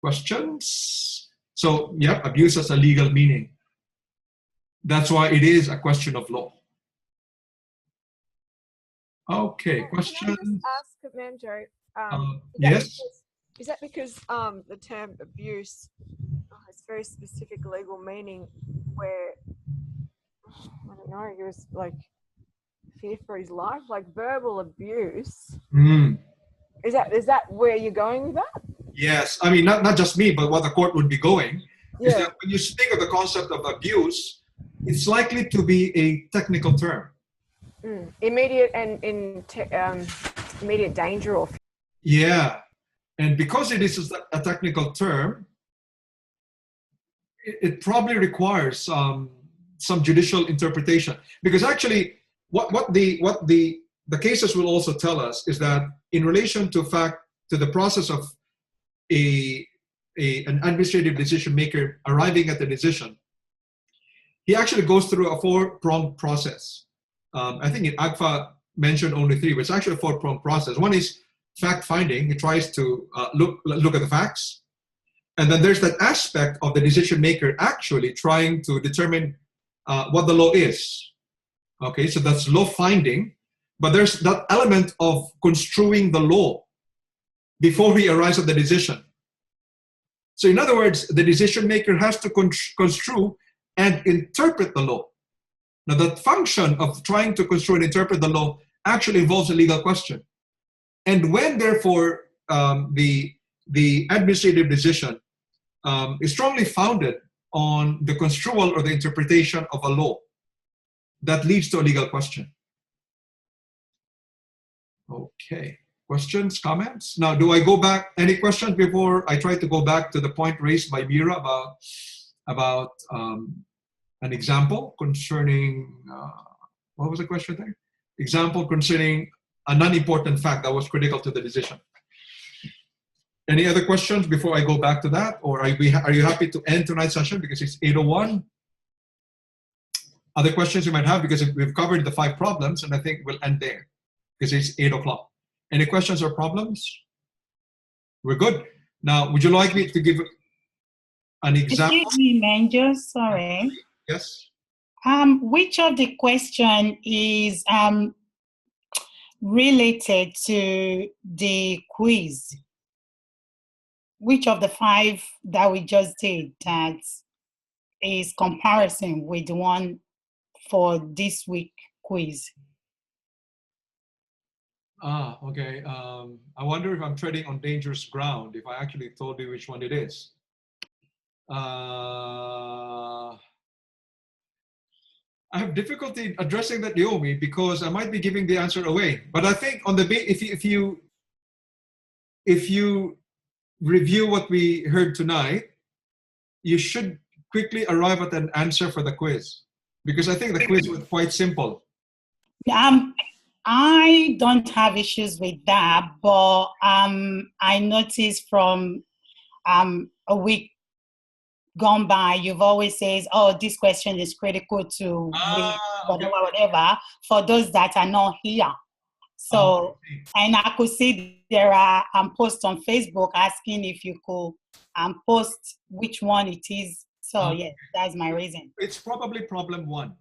Questions? So, yeah, abuse has a legal meaning. That's why it is a question of law. Okay, questions? Can I just ask Manjo? Yes? Is that because the term abuse has very specific legal meaning where, I don't know, he was like fear for his life, like verbal abuse? Is that where you're going with that? Yes, I mean, not just me, but what the court would be going is that when you speak of the concept of abuse, it's likely to be a technical term. Immediate and immediate danger or. Yeah, and because it is a technical term, it probably requires some judicial interpretation. Because actually, what the cases will also tell us is that in relation to the process of an administrative decision maker arriving at the decision, he actually goes through a four-pronged process. I think in AGFA mentioned only three, but it's actually a four-pronged process. One is fact-finding. He tries to look at the facts. And then there's that aspect of the decision maker actually trying to determine what the law is. Okay, so that's law finding. But there's that element of construing the law before he arrives at the decision. So in other words, the decision maker has to construe and interpret the law. Now, that function of trying to construe and interpret the law actually involves a legal question. And when, therefore, the administrative decision is strongly founded on the construal or the interpretation of a law, that leads to a legal question. Okay. Questions, comments? Now, do I go back? Any questions before I try to go back to the point raised by Mira about an example concerning, what was the question there? Example concerning a non-important fact that was critical to the decision. Any other questions before I go back to that? Or are you happy to end tonight's session because it's 8:01? Other questions you might have, because we've covered the 5 problems, and I think we'll end there because it's 8 o'clock. Any questions or problems? We're good. Now, would you like me to give an example? Excuse me, Manjo, sorry. Yes. Which of the question is related to the quiz? Which of the 5 that we just did that is comparison with the one for this week quiz? Okay. I wonder if I'm treading on dangerous ground if I actually told you which one it is. I have difficulty addressing that, Naomi, because I might be giving the answer away. But I think on the if you review what we heard tonight, you should quickly arrive at an answer for the quiz. Because I think the quiz was quite simple. I don't have issues with that, but I noticed from a week gone by, you've always said, "Oh, this question is critical to whatever." For those that are not here, so and I could see there are posts on Facebook asking if you could post which one it is. So yes, that's my reason. It's probably problem 1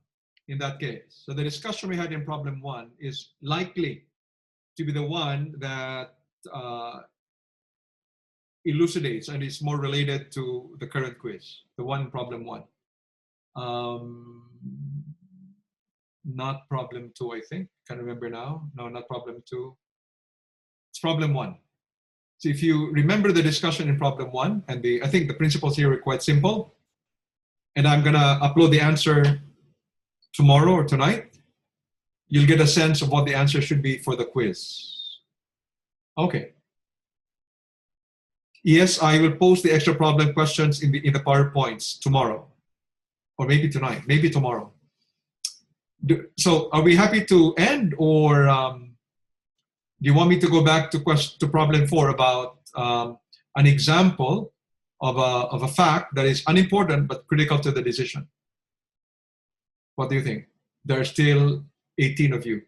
in that case. So the discussion we had in problem 1 is likely to be the one that elucidates and is more related to the current quiz, the one in problem 1. Not problem 2, I think. Can't remember now. No, not problem 2. It's problem 1. So if you remember the discussion in problem 1, and I think the principles here are quite simple, and I'm gonna upload the answer tomorrow or tonight, you'll get a sense of what the answer should be for the quiz. Okay. Yes, I will post the extra problem questions in the PowerPoints tomorrow, or maybe tonight, maybe tomorrow. So are we happy to end, or do you want me to go back to problem 4 about an example of a fact that is unimportant but critical to the decision? What do you think? There are still 18 of you.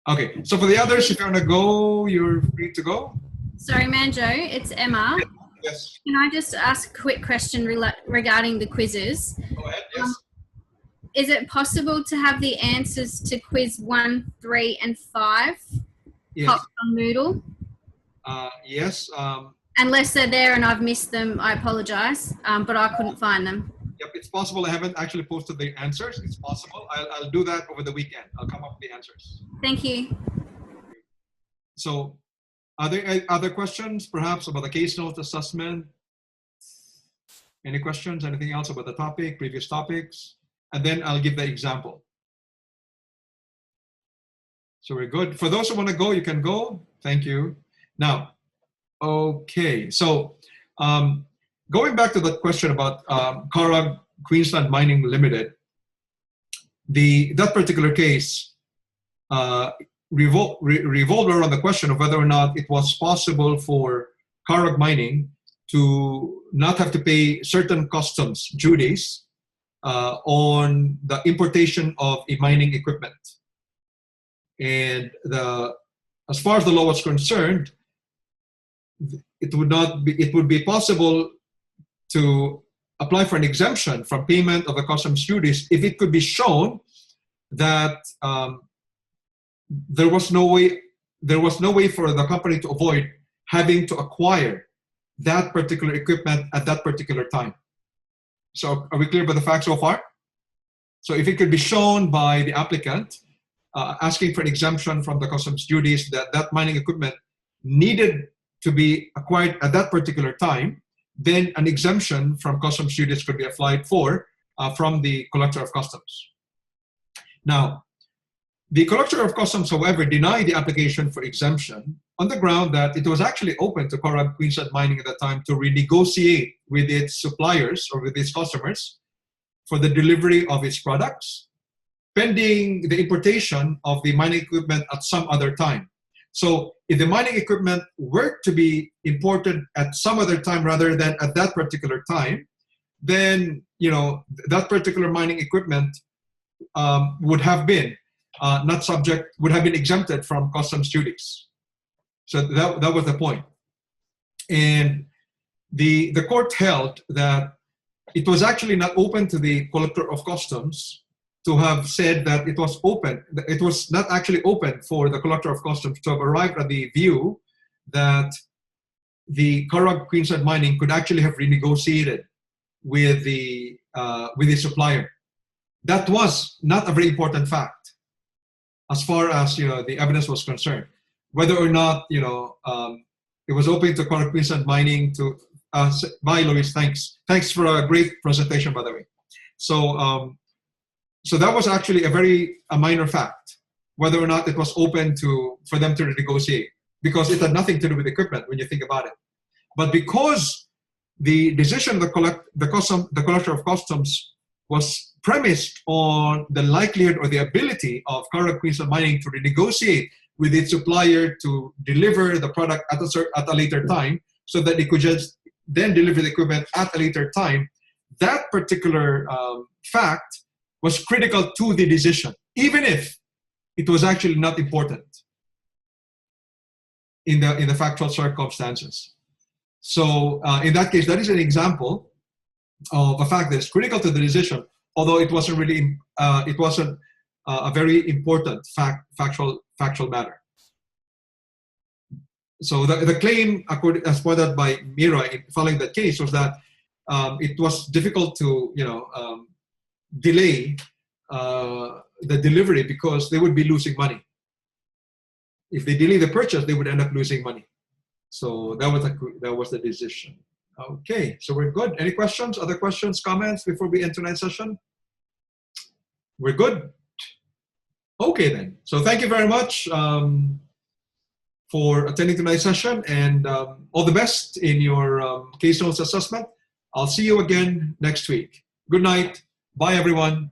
Okay, so for the others, if you want to go, you're free to go. Sorry, Manjo, it's Emma. Yes. Can I just ask a quick question regarding the quizzes? Go ahead, yes. Is it possible to have the answers to quiz 1, 3, and 5 popped on Moodle? Yes. Unless they're there and I've missed them, I apologise, but I couldn't find them. Yep, it's possible. I haven't actually posted the answers. It's possible. I'll do that over the weekend. I'll come up with the answers. Thank you. So, are there other questions, perhaps, about the case notes assessment? Any questions? Anything else about the topic, previous topics? And then I'll give the example. So we're good. For those who want to go, you can go. Thank you. Now, okay. So going back to the question about Carrog Queensland Mining Limited, that particular case revolved around the question of whether or not it was possible for Carrog Mining to not have to pay certain customs duties on the importation of a mining equipment. And as far as the law was concerned, it would be possible to apply for an exemption from payment of the customs duties if it could be shown that there was no way for the company to avoid having to acquire that particular equipment at that particular time. So are we clear about the facts so far? So if it could be shown by the applicant asking for an exemption from the customs duties that mining equipment needed to be acquired at that particular time, then an exemption from customs duties could be applied for from the collector of customs. Now, the collector of customs, however, denied the application for exemption on the ground that it was actually open to Carrog Queensland Mining at the time to renegotiate with its suppliers or with its customers for the delivery of its products, pending the importation of the mining equipment at some other time. So if the mining equipment were to be imported at some other time rather than at that particular time, then that particular mining equipment would have been would have been exempted from customs duties. So that was the point. And the court held that it was actually not open to the collector of customs to have said that it was open. It was not actually open for the collector of customs to have arrived at the view that the Carrog Queensland Mining could actually have renegotiated with the supplier. That was not a very important fact as far as the evidence was concerned. Whether or not it was open to Carrog Queensland Mining to. Bye, Luis. Thanks for a great presentation, by the way. So. So that was actually a minor fact, whether or not it was open for them to negotiate, because it had nothing to do with equipment when you think about it. But because the decision of the collector of customs was premised on the likelihood or the ability of Carl Queensland Mining to renegotiate with its supplier to deliver the product at a later time, so that they could just then deliver the equipment at a later time. That particular fact was critical to the decision, even if it was actually not important in the factual circumstances. So in that case, that is an example of a fact that's critical to the decision, although it wasn't really a very important factual matter. So the claim, as pointed out by Mira in following that case, was that it was difficult to delay the delivery because they would be losing money. If they delay the purchase, they would end up losing money. So that was the decision. Okay, so we're good. Any questions? Other questions, comments before we end tonight's session? We're good. Okay then. So thank you very much for attending tonight's session, and all the best in your case notes assessment. I'll see you again next week. Good night. Bye everyone.